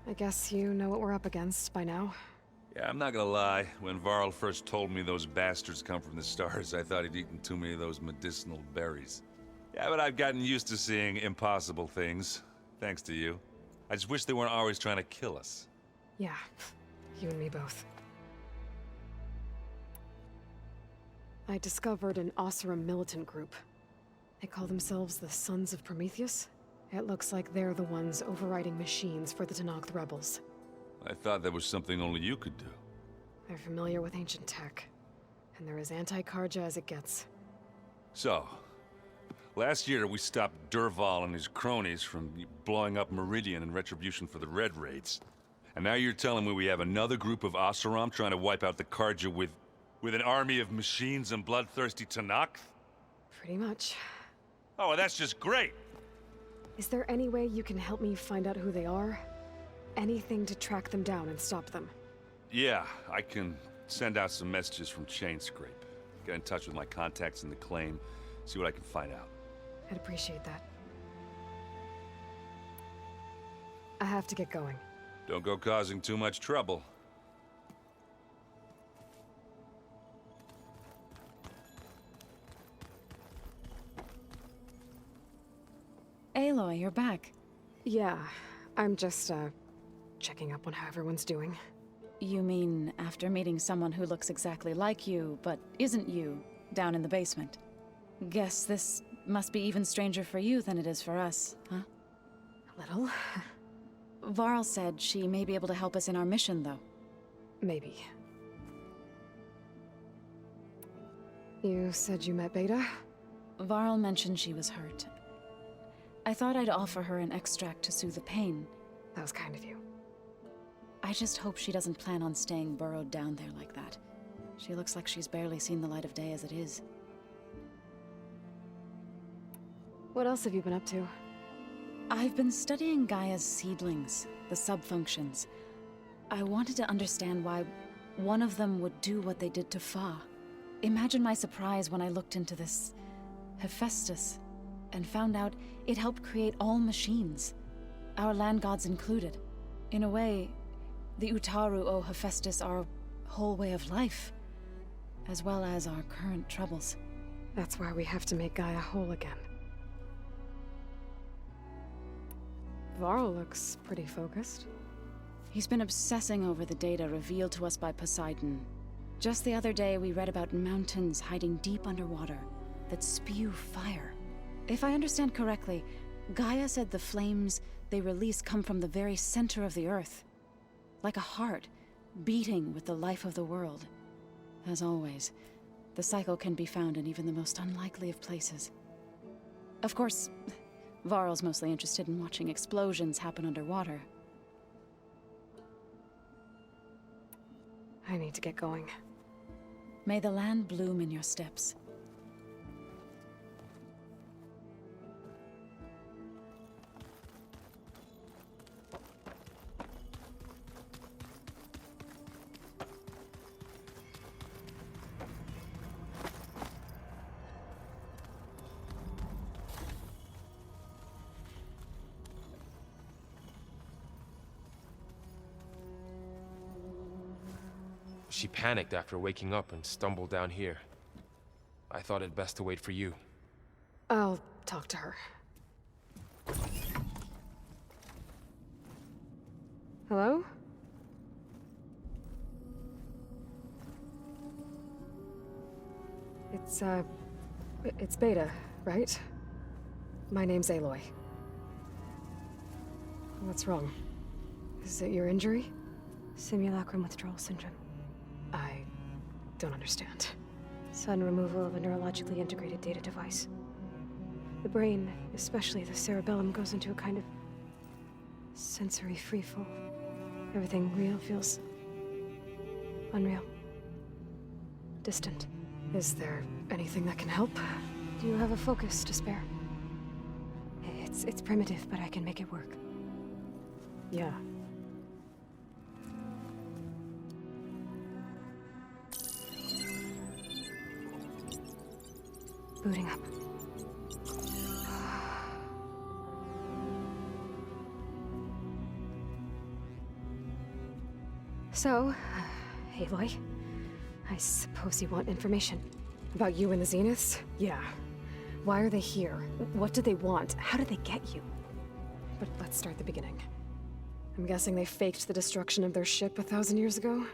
I guess you know what we're up against by now. Yeah, I'm not gonna lie. When Varl first told me those bastards come from the stars, I thought he'd eaten too many of those medicinal berries. Yeah, but I've gotten used to seeing impossible things, thanks to you. I just wish they weren't always trying to kill us. Yeah, you and me both. I discovered an Oseram militant group. They call themselves the Sons of Prometheus. It looks like they're the ones overriding machines for the Tenakth rebels. I thought that was something only you could do. They're familiar with ancient tech, and they're as anti-Karja as it gets. So, last year we stopped Durval and his cronies from blowing up Meridian in retribution for the Red Raids. And now you're telling me we have another group of Oseram trying to wipe out the Karja with an army of machines and bloodthirsty Tenakth? Pretty much. Oh, well, that's just great! Is there any way you can help me find out who they are? Anything to track them down and stop them? Yeah, I can send out some messages from Chainscrape. Get in touch with my contacts in the claim, see what I can find out. I'd appreciate that. I have to get going. Don't go causing too much trouble. Aloy, you're back. Yeah, I'm just, checking up on how everyone's doing. You mean after meeting someone who looks exactly like you, but isn't you, down in the basement? Guess this must be even stranger for you than it is for us, huh? A little. Varl said she may be able to help us in our mission, though. Maybe. You said you met Beta? Varl mentioned she was hurt. I thought I'd offer her an extract to soothe the pain. That was kind of you. I just hope she doesn't plan on staying burrowed down there like that. She looks like she's barely seen the light of day as it is. What else have you been up to? I've been studying Gaia's seedlings, the subfunctions. I wanted to understand why one of them would do what they did to Fa. Imagine my surprise when I looked into this Hephaestus and found out it helped create all machines, our land gods included. In a way, the Utaru owe Hephaestus our whole way of life, as well as our current troubles. That's why we have to make Gaia whole again. Varl looks pretty focused. He's been obsessing over the data revealed to us by Poseidon. Just the other day, we read about mountains hiding deep underwater that spew fire. If I understand correctly, Gaia said the flames they release come from the very center of the earth. Like a heart, beating with the life of the world. As always, the cycle can be found in even the most unlikely of places. Of course, Varl's mostly interested in watching explosions happen underwater. I need to get going. May the land bloom in your steps. She panicked after waking up and stumbled down here. I thought it best to wait for you. I'll talk to her. Hello? It's Beta, right? My name's Aloy. What's wrong? Is it your injury? Simulacrum withdrawal syndrome. I don't understand. Sudden removal of a neurologically integrated data device. The brain, especially the cerebellum, goes into a kind of sensory freefall. Everything real feels unreal. Distant. Is there anything that can help? Do you have a focus to spare? It's primitive, but I can make it work. Yeah. Booting up. So, Aloy? I suppose you want information. About you and the Zeniths? Yeah. Why are they here? What do they want? How did they get you? But let's start the beginning. I'm guessing they faked the destruction of their ship 1,000 years ago?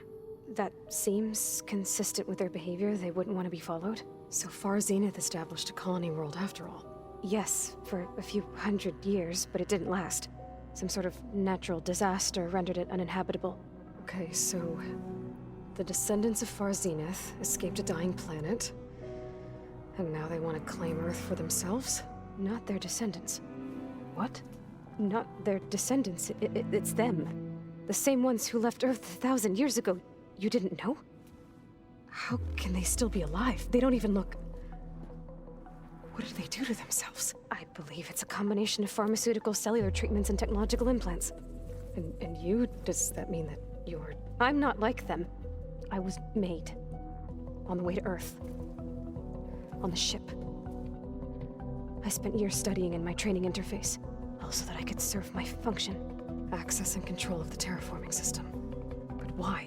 That seems consistent with their behavior. They wouldn't want to be followed. So far, Zenith established a colony world after all. Yes, for a few hundred years, but it didn't last. Some sort of natural disaster rendered it uninhabitable. Okay, so... the descendants of Far Zenith escaped a dying planet, and now they want to claim Earth for themselves? Not their descendants. What? Not their descendants. It's them. The same ones who left Earth 1,000 years ago. You didn't know? How can they still be alive? They don't even look... What did they do to themselves? I believe it's a combination of pharmaceutical, cellular treatments, and technological implants. And you? Does that mean that you're... I'm not like them. I was made. On the way to Earth. On the ship. I spent years studying in my training interface, so that I could serve my function. Access and control of the terraforming system. But why?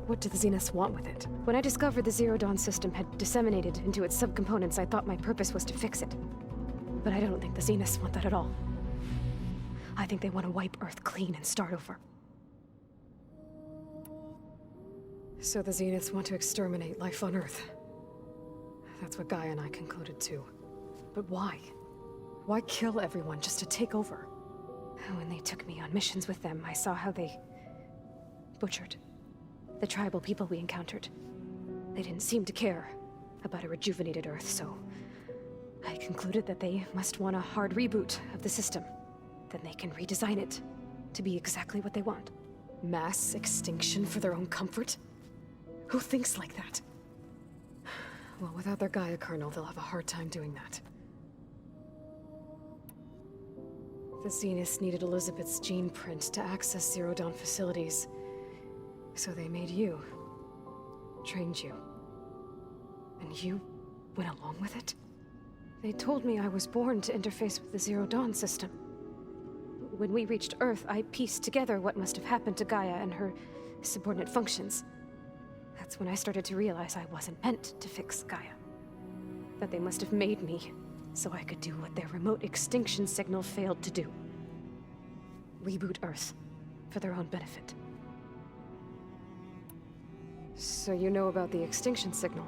What do the Zeniths want with it? When I discovered the Zero Dawn system had disseminated into its subcomponents, I thought my purpose was to fix it. But I don't think the Zeniths want that at all. I think they want to wipe Earth clean and start over. So the Zeniths want to exterminate life on Earth. That's what Gaia and I concluded too. But why? Why kill everyone just to take over? When they took me on missions with them, I saw how they butchered the tribal people we encountered. They didn't seem to care about a rejuvenated Earth, so I concluded that they must want a hard reboot of the system. Then they can redesign it to be exactly what they want. Mass extinction for their own comfort? Who thinks like that? Well, without their Gaia kernel, they'll have a hard time doing that. The Zeniths needed Elizabeth's gene print to access Zero Dawn facilities. So they made you. Trained you. And you went along with it? They told me I was born to interface with the Zero Dawn system. When we reached Earth, I pieced together what must have happened to Gaia and her subordinate functions. That's when I started to realize I wasn't meant to fix Gaia. That they must have made me so I could do what their remote extinction signal failed to do. Reboot Earth for their own benefit. So you know about the extinction signal?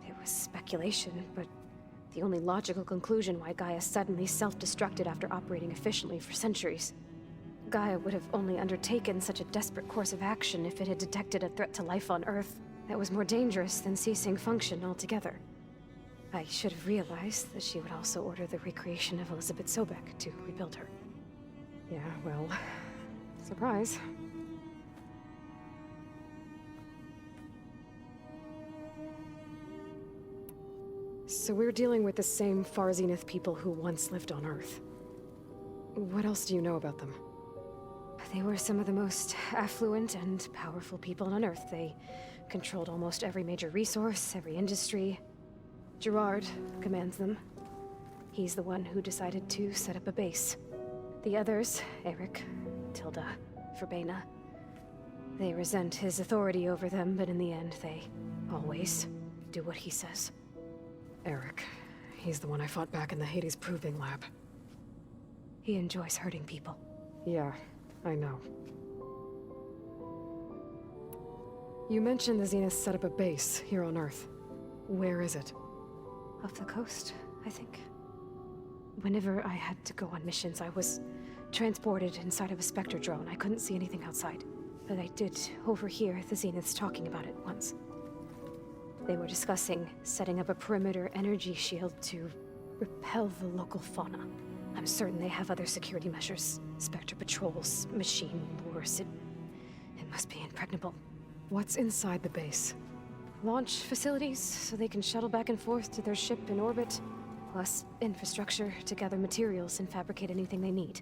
It was speculation, but the only logical conclusion why Gaia suddenly self-destructed after operating efficiently for centuries. Gaia would have only undertaken such a desperate course of action if it had detected a threat to life on Earth that was more dangerous than ceasing function altogether. I should have realized that she would also order the recreation of Elizabeth Sobek to rebuild her. Yeah, well... surprise. So we're dealing with the same Far Zenith people who once lived on Earth. What else do you know about them? They were some of the most affluent and powerful people on Earth. They controlled almost every major resource, every industry. Gerard commands them. He's the one who decided to set up a base. The others, Eric, Tilda, Verbena, they resent his authority over them, but in the end, they always do what he says. Eric. He's the one I fought back in the Hades Proving Lab. He enjoys hurting people. Yeah, I know. You mentioned the Zeniths set up a base here on Earth. Where is it? Off the coast, I think. Whenever I had to go on missions, I was transported inside of a Spectre drone. I couldn't see anything outside. But I did overhear the Zeniths talking about it once. They were discussing setting up a perimeter energy shield to repel the local fauna. I'm certain they have other security measures. Spectre patrols, machine lures. It must be impregnable. What's inside the base? Launch facilities, so they can shuttle back and forth to their ship in orbit. Plus infrastructure to gather materials and fabricate anything they need.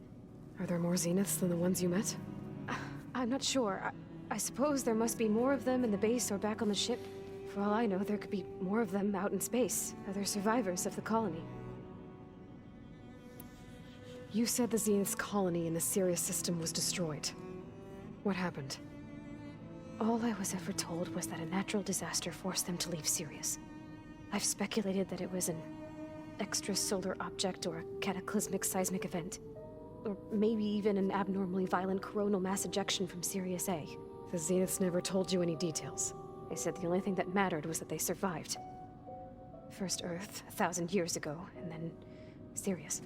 Are there more Zeniths than the ones you met? I'm not sure. I suppose there must be more of them in the base or back on the ship. For all I know, there could be more of them out in space. Other survivors of the colony. You said the Zenith's colony in the Sirius system was destroyed. What happened? All I was ever told was that a natural disaster forced them to leave Sirius. I've speculated that it was an extrasolar object or a cataclysmic seismic event. Or maybe even an abnormally violent coronal mass ejection from Sirius A. The Zeniths never told you any details. They said the only thing that mattered was that they survived. First Earth, 1,000 years ago, and then Sirius.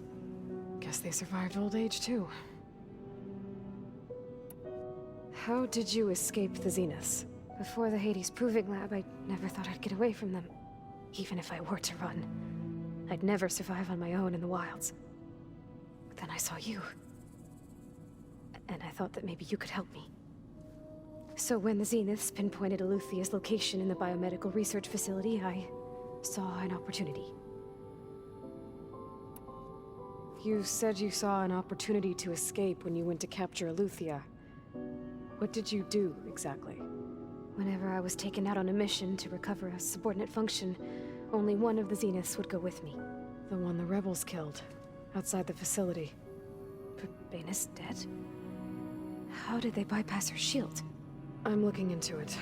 Guess they survived old age, too. How did you escape the Zeniths? Before the Hades Proving Lab, I never thought I'd get away from them. Even if I were to run. I'd never survive on my own in the wilds. But then I saw you. And I thought that maybe you could help me. So when the Zeniths pinpointed Eluthia's location in the biomedical research facility, I saw an opportunity. You said you saw an opportunity to escape when you went to capture Eluthia. What did you do, exactly? Whenever I was taken out on a mission to recover a subordinate function, only one of the Zeniths would go with me. The one the rebels killed, outside the facility. But Bane is dead? How did they bypass her shield? I'm looking into it.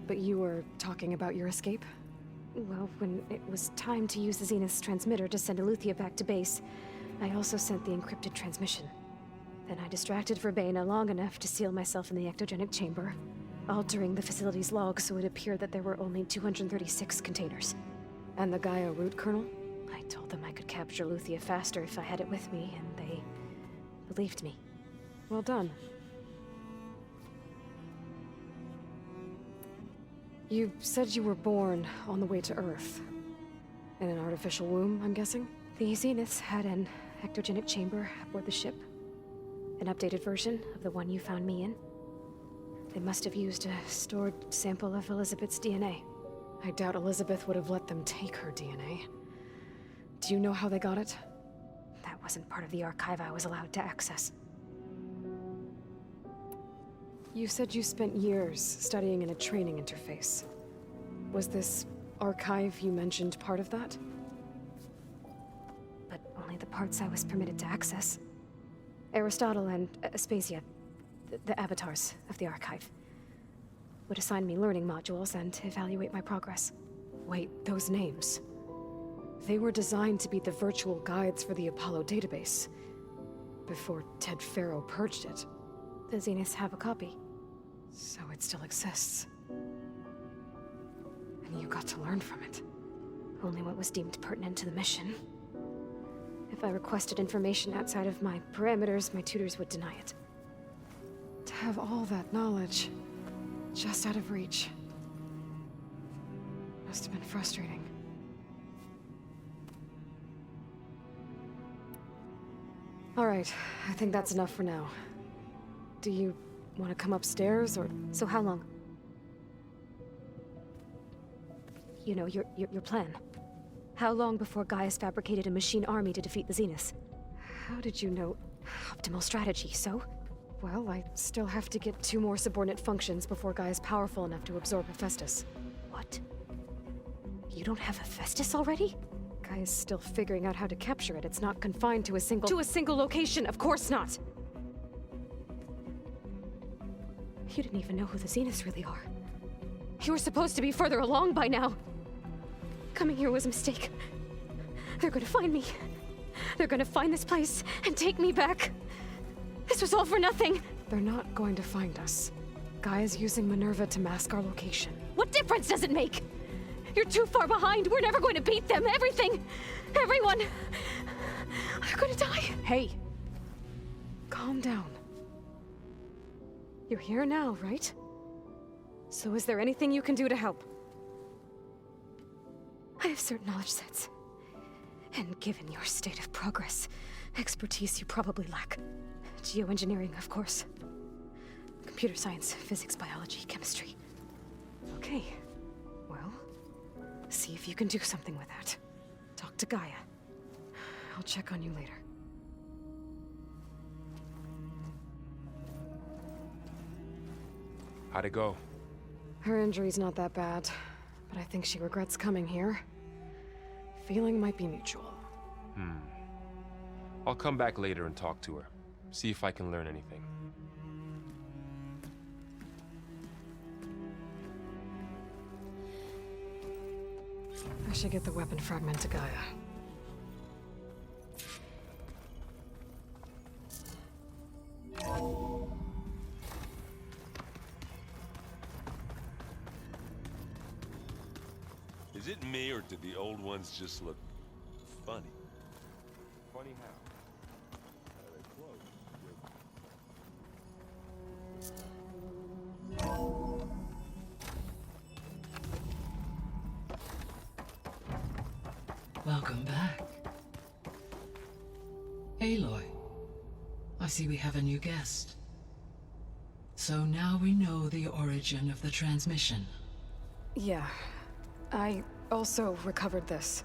But you were talking about your escape? Well, when it was time to use the Zenith's transmitter to send Eluthia back to base, I also sent the encrypted transmission. Then I distracted Verbena long enough to seal myself in the ectogenic chamber, altering the facility's log so it appeared that there were only 236 containers. And the Gaia root kernel? I told them I could capture Eluthia faster if I had it with me, and they believed me. Well done. You said you were born on the way to Earth. In an artificial womb, I'm guessing? The Zeniths had an ectogenic chamber aboard the ship. An updated version of the one you found me in. They must have used a stored sample of Elizabeth's DNA. I doubt Elizabeth would have let them take her DNA. Do you know how they got it? That wasn't part of the archive I was allowed to access. You said you spent years studying in a training interface. Was this archive you mentioned part of that? But only the parts I was permitted to access. Aristotle and Aspasia, the avatars of the archive, would assign me learning modules and evaluate my progress. Wait, those names. They were designed to be the virtual guides for the Apollo database, before Ted Faro purged it. The Zeniths have a copy. So it still exists. And you got to learn from it. Only what was deemed pertinent to the mission. If I requested information outside of my parameters, my tutors would deny it. To have all that knowledge, just out of reach. Must have been frustrating. All right, I think that's enough for now. Do you want to come upstairs, or...? So how long? You know, your plan. How long before Gaius fabricated a machine army to defeat the Zeniths? How did you know? Optimal strategy, so? Well, I still have to get 2 more subordinate functions before Gaia's powerful enough to absorb Hephaestus. What? You don't have Hephaestus already? Gaia's still figuring out how to capture it. It's not confined to a single... To a single location! Of course not! You didn't even know who the Zeniths really are. You were supposed to be further along by now! Coming here was a mistake. They're gonna find me. They're gonna find this place and take me back. This was all for nothing. They're not going to find us. Gaia's using Minerva to mask our location. What difference does it make? You're too far behind. We're never going to beat them. Everything. Everyone. They're gonna die. Hey. Calm down. You're here now, right? So is there anything you can do to help? I have certain knowledge sets. And given your state of progress, expertise you probably lack. Geoengineering, of course. Computer science, physics, biology, chemistry. Okay. Well, see if you can do something with that. Talk to Gaia. I'll check on you later. How'd it go? Her injury's not that bad, but I think she regrets coming here. Feeling might be mutual. I'll come back later and talk to her. See if I can learn anything. I should get the weapon fragment to Gaia. Is it me, or did the old ones just look funny? Funny how? Welcome back. Aloy, I see we have a new guest. So now we know the origin of the transmission. Yeah. I also recovered this.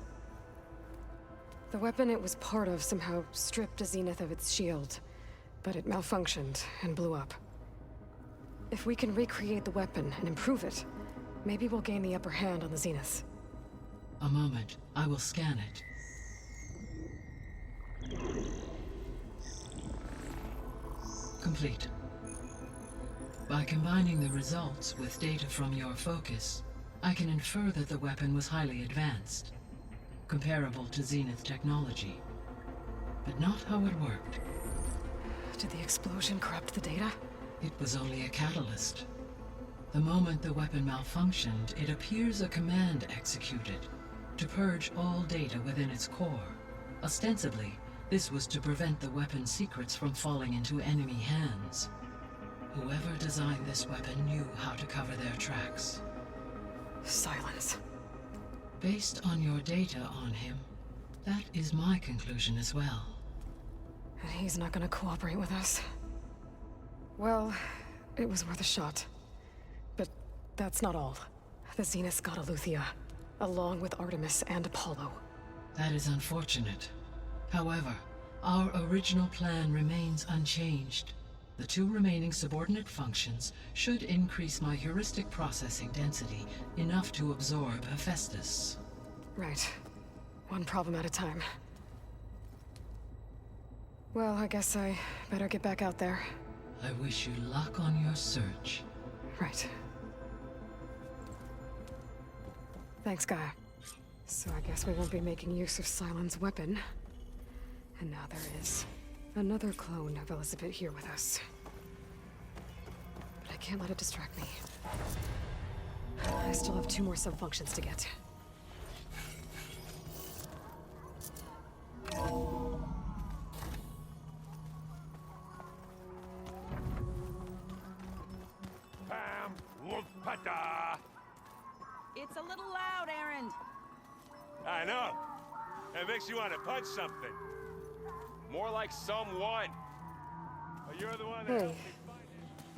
The weapon it was part of somehow stripped a Zenith of its shield, but it malfunctioned and blew up. If we can recreate the weapon and improve it, maybe we'll gain the upper hand on the Zeniths. A moment, I will scan it. Complete. By combining the results with data from your focus, I can infer that the weapon was highly advanced, comparable to Zenith technology, but not how it worked. Did the explosion corrupt the data? It was only a catalyst. The moment the weapon malfunctioned, it appears a command executed to purge all data within its core. Ostensibly, this was to prevent the weapon's secrets from falling into enemy hands. Whoever designed this weapon knew how to cover their tracks. Silence. Based on your data on him, that is my conclusion as well. And he's not gonna cooperate with us. Well, it was worth a shot. But that's not all. The Zeniths got Eleuthia, along with Artemis and Apollo. That is unfortunate. However, our original plan remains unchanged. The two remaining subordinate functions should increase my heuristic processing density enough to absorb Hephaestus. Right. One problem at a time. Well, I guess I better get back out there. I wish you luck on your search. Right. Thanks, Gaia. So I guess we won't be making use of Cylon's weapon. And now there is another clone of Elizabeth here with us. But I can't let it distract me. I still have 2 more sub-functions to get. Pam Wupata! It's a little loud, Erend. I know. It makes you want to punch something. More like someone. Oh, you're the one that Hey,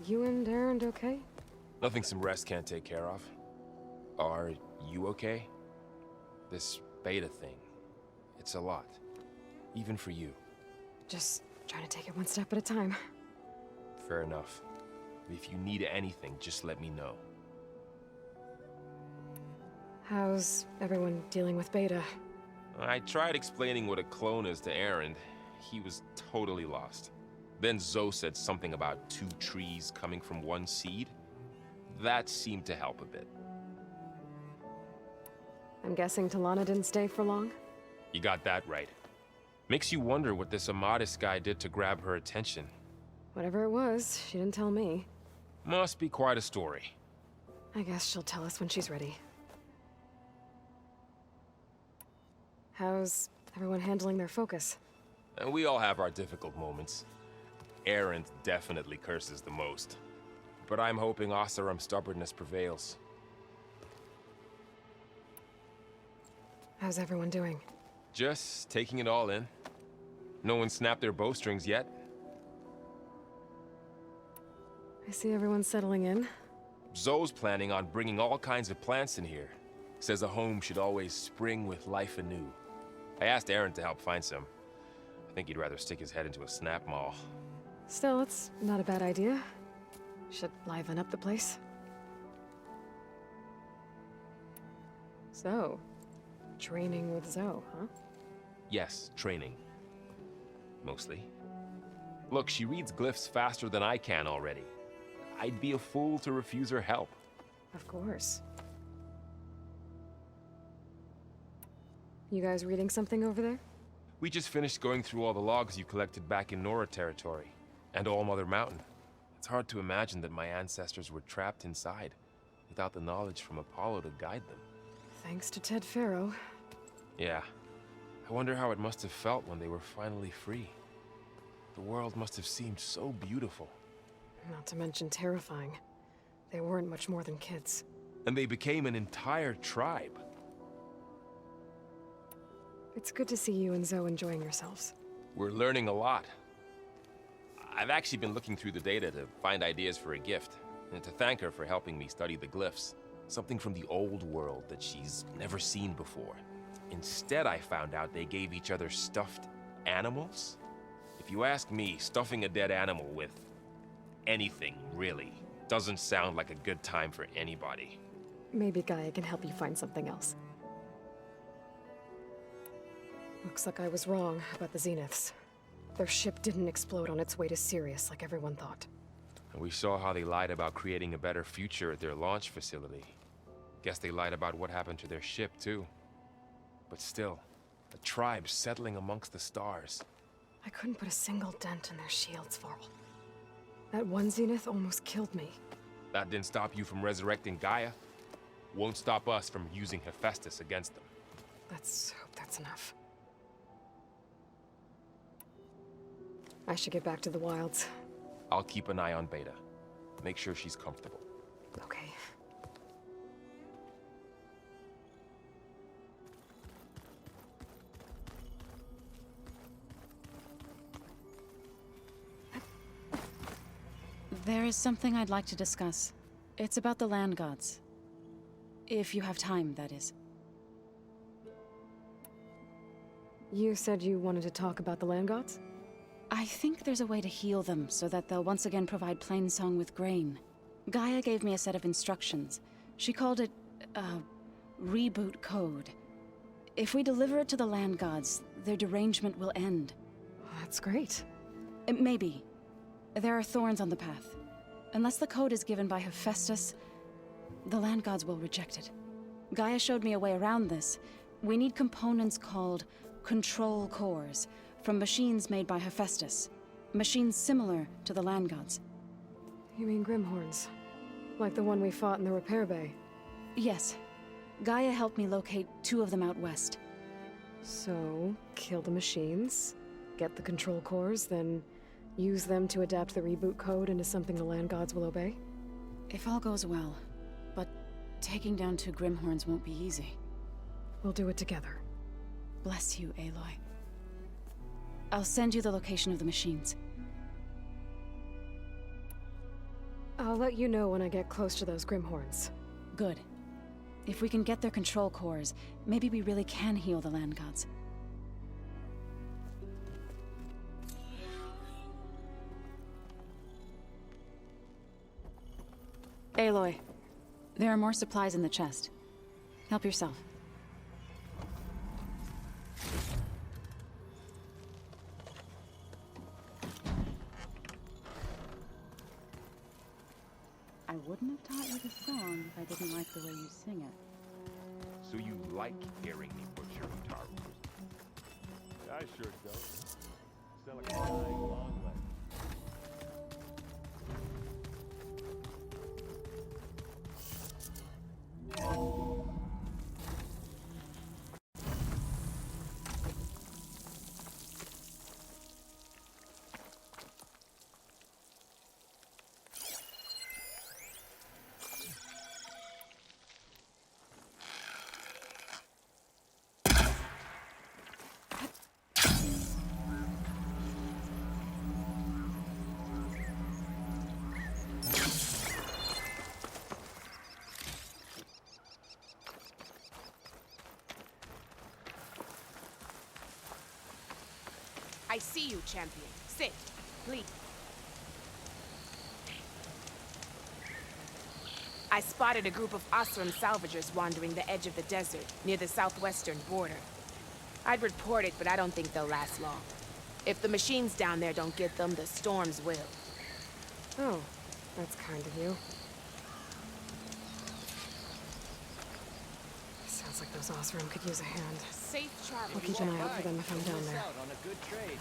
you and Erend okay? Nothing some rest can't take care of. Are you okay? This beta thing, it's a lot. Even for you. Just trying to take it one step at a time. Fair enough. If you need anything, just let me know. How's everyone dealing with Beta? I tried explaining what a clone is to Erend. He was totally lost. Then Zoe said something about 2 trees coming from 1 seed. That seemed to help a bit. I'm guessing Talana didn't stay for long? You got that right. Makes you wonder what this Amadis guy did to grab her attention. Whatever it was, she didn't tell me. Must be quite a story. I guess she'll tell us when she's ready. How's everyone handling their focus? And we all have our difficult moments. Erend definitely curses the most. But I'm hoping Oseram's stubbornness prevails. How's everyone doing? Just taking it all in. No one snapped their bowstrings yet. I see everyone settling in. Zoe's planning on bringing all kinds of plants in here. Says a home should always spring with life anew. I asked Erend to help find some. I think he'd rather stick his head into a snap mall. Still, it's not a bad idea. Should liven up the place. So, training with Zoe, huh? Yes, training. Mostly. Look, she reads glyphs faster than I can already. I'd be a fool to refuse her help. Of course. You guys reading something over there? We just finished going through all the logs you collected back in Nora territory, and All Mother Mountain. It's hard to imagine that my ancestors were trapped inside, without the knowledge from Apollo to guide them. Thanks to Ted Faro. Yeah. I wonder how it must have felt when they were finally free. The world must have seemed so beautiful. Not to mention terrifying. They weren't much more than kids. And they became an entire tribe. It's good to see you and Zoe enjoying yourselves. We're learning a lot. I've actually been looking through the data to find ideas for a gift, and to thank her for helping me study the glyphs. Something from the old world that she's never seen before. Instead, I found out they gave each other stuffed animals. If you ask me, stuffing a dead animal with anything, really, doesn't sound like a good time for anybody. Maybe Gaia can help you find something else. Looks like I was wrong about the Zeniths. Their ship didn't explode on its way to Sirius like everyone thought. And we saw how they lied about creating a better future at their launch facility. Guess they lied about what happened to their ship, too. But still, a tribe settling amongst the stars. I couldn't put a single dent in their shields, Varl. That one Zenith almost killed me. That didn't stop you from resurrecting Gaia. Won't stop us from using Hephaestus against them. Let's hope that's enough. I should get back to the wilds. I'll keep an eye on Beta. Make sure she's comfortable. Okay. There is something I'd like to discuss. It's about the land gods. If you have time, that is. You said you wanted to talk about the land gods? I think there's a way to heal them so that they'll once again provide Plainsong with grain. Gaia gave me a set of instructions. She called it a reboot code. If we deliver it to the land gods, their derangement will end. That's great. Maybe. There are thorns on the path. Unless the code is given by Hephaestus, the land gods will reject it. Gaia showed me a way around this. We need components called control cores from machines made by Hephaestus. Machines similar to the land gods. You mean Grimhorns? Like the one we fought in the repair bay? Yes. Gaia helped me locate 2 of them out west. So, kill the machines, get the control cores, then use them to adapt the reboot code into something the land gods will obey? If all goes well. But taking down 2 Grimhorns won't be easy. We'll do it together. Bless you, Aloy. I'll send you the location of the machines. I'll let you know when I get close to those Grimhorns. Good. If we can get their control cores, maybe we really can heal the land gods. Aloy, there are more supplies in the chest. Help yourself. I wouldn't have taught you the song if I didn't like the way you sing it. So you like hearing me butcher Utaru? I sure don't. Sound like a nice long leg. I see you, champion. Sit, please. I spotted a group of Osram salvagers wandering the edge of the desert, near the southwestern border. I'd report it, but I don't think they'll last long. If the machines down there don't get them, the storms will. Oh, that's kind of you. Sounds like Those Osram could use a hand. Safe travel. I'll keep an eye out for them if I'm down there. Out on a good trade.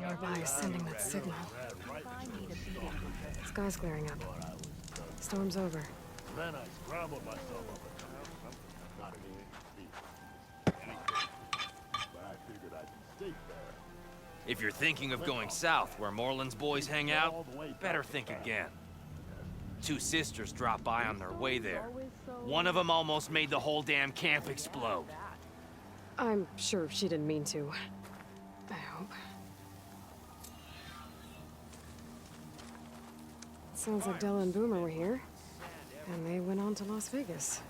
Nearby is sending that signal. Sky's clearing up. Storm's over. Then I scrambled myself up a not anything, but I figured I'd stay there. If you're thinking of going south where Moreland's boys hang out, better think again. Two sisters dropped by on their way there. One of them almost made the whole damn camp explode. I'm sure she didn't mean to. I hope. Sounds like Della and Boomer were here. And they went on to Las Vegas.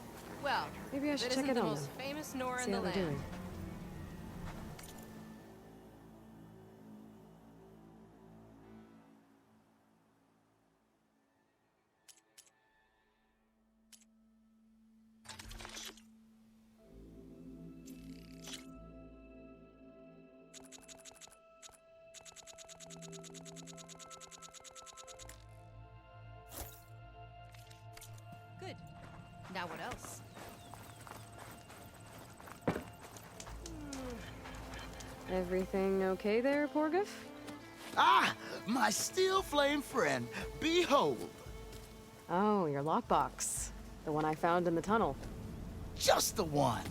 Well, maybe I should that check isn't it the on most them. famous Nora See in the how they're land. doing. Good. Now what else? Everything okay there, Porgif? Ah! My steel flame friend, behold! Oh, your lockbox. The one I found in the tunnel. Just the one!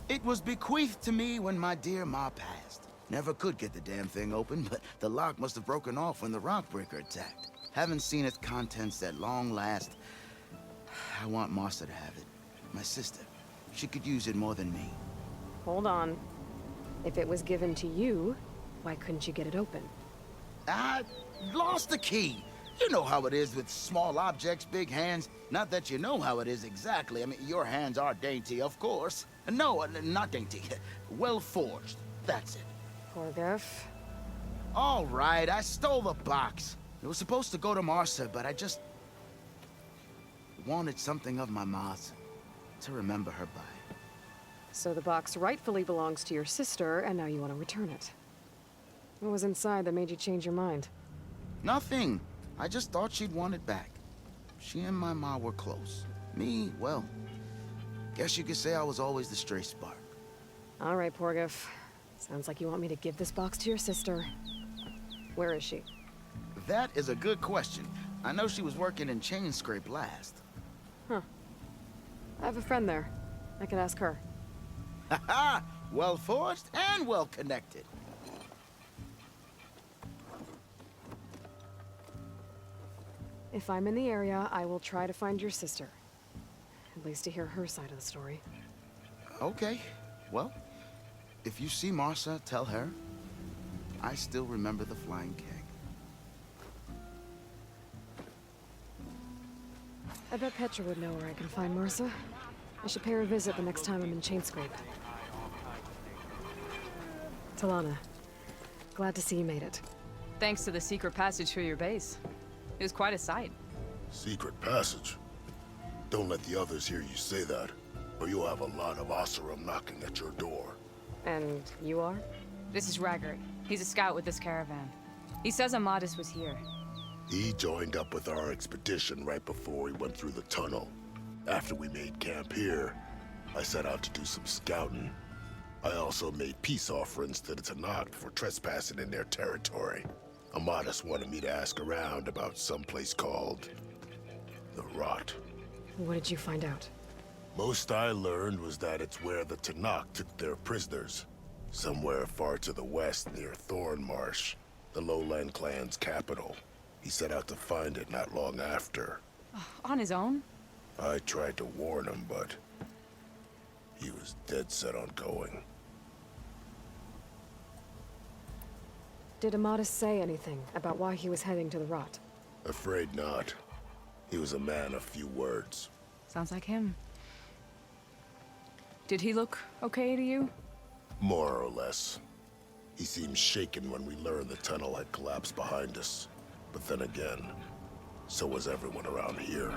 It was bequeathed to me when my dear ma passed. Never could get the damn thing open, but the lock must have broken off when the Rockbreaker attacked. Haven't seen its contents at long last. I want Martha to have it. My sister. She could use it more than me. Hold on. If it was given to you, why couldn't you get it open? I lost the key. You know how it is with small objects, big hands. Not that you know how it is exactly. I mean, your hands are dainty, of course. No, not dainty. Well forged. That's it. Porgif. All right, I stole the box. It was supposed to go to Martha, but I just wanted something of my ma's to remember her by. So the box rightfully belongs to your sister, and now you want to return it. What was inside that made you change your mind? Nothing. I just thought she'd want it back. She and my ma were close. Me, well, guess you could say I was always the stray spark. All right, Porgif. Sounds like you want me to give this box to your sister. Where is she? That is a good question. I know she was working in Chainscrape last. Huh. I have a friend there. I could ask her. Ha-ha! Well forged and well connected. If I'm in the area, I will try to find your sister. At least to hear her side of the story. Okay. Well, if you see Martha, tell her I still remember the flying keg. I bet Petra would know where I can find Martha. I should pay her a visit the next time I'm in Chainscrape. Talana, glad to see you made it. Thanks to the secret passage through your base. It was quite a sight. Secret passage? Don't let the others hear you say that, or you'll have a lot of Oseram knocking at your door. And you are? This is Raggart. He's a scout with this caravan. He says Amadis was here. He joined up with our expedition right before we went through the tunnel. After we made camp here, I set out to do some scouting. I also made peace offerings to the Tanakh for trespassing in their territory. Amadis wanted me to ask around about some place called the Rot. What did you find out? Most I learned was that it's where the Tanakh took their prisoners. Somewhere far to the west near Thornmarsh, the Lowland clan's capital. He set out to find it not long after. On his own? I tried to warn him, but he was dead set on going. Did Amadis say anything about why he was heading to the Rot? Afraid not. He was a man of few words. Sounds like him. Did he look okay to you? More or less. He seemed shaken when we learned the tunnel had collapsed behind us. But then again, so was everyone around here.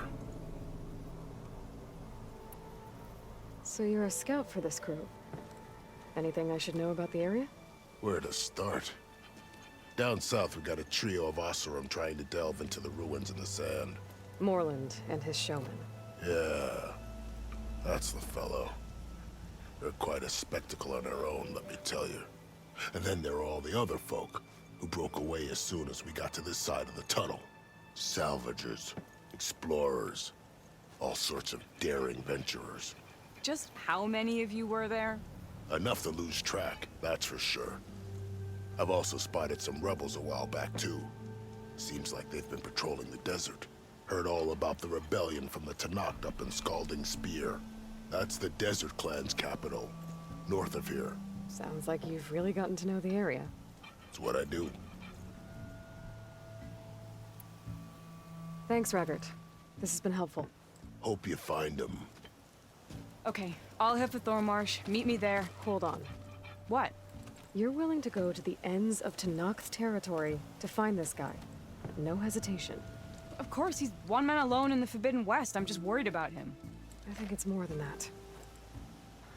So you're a scout for this crew. Anything I should know about the area? Where to start? Down south, we got a trio of Oseram trying to delve into the ruins in the sand. Morland and his showman. Yeah, that's the fellow. They're quite a spectacle on their own, let me tell you. And then there are all the other folk, who broke away as soon as we got to this side of the tunnel. Salvagers, explorers, all sorts of daring venturers. Just how many of you were there? Enough to lose track, that's for sure. I've also spotted some rebels a while back, too. Seems like they've been patrolling the desert. Heard all about the rebellion from the Tanakh up in Scalding Spear. That's the Desert Clan's capital, north of here. Sounds like you've really gotten to know the area. It's what I do. Thanks, Raggart. This has been helpful. Hope you find him. Okay, I'll head for Thornmarsh. Meet me there. Hold on. What? You're willing to go to the ends of Tanakh's territory to find this guy. No hesitation. Of course, he's one man alone in the Forbidden West. I'm just worried about him. I think it's more than that.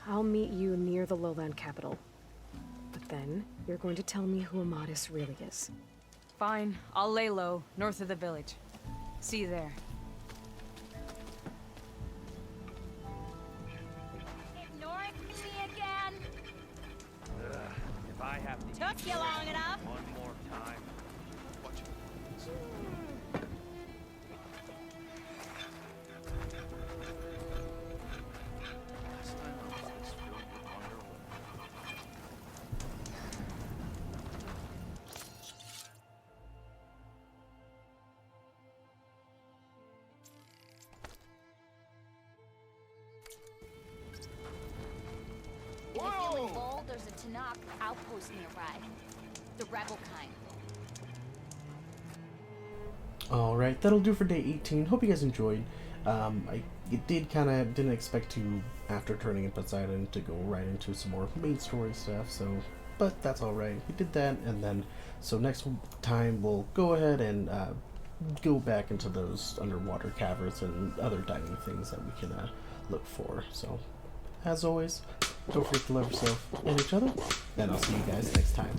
I'll meet you near the lowland capital. But then, you're going to tell me who Amadis really is. Fine. I'll lay low, north of the village. See you there. Ignoring me again? If I have to Took you long enough. one more time. If you're feeling bold, there's a Tanakh outpost nearby. The rebel kind. Alright, that'll do for day 18. Hope you guys enjoyed. Didn't expect to, after turning in Poseidon, to go right into some more main story stuff, so, but that's alright. We did that, and then, so next time we'll go ahead and go back into those underwater caverns and other dining things that we can look for. So, as always, don't forget to love yourself and each other, and I'll see you guys next time.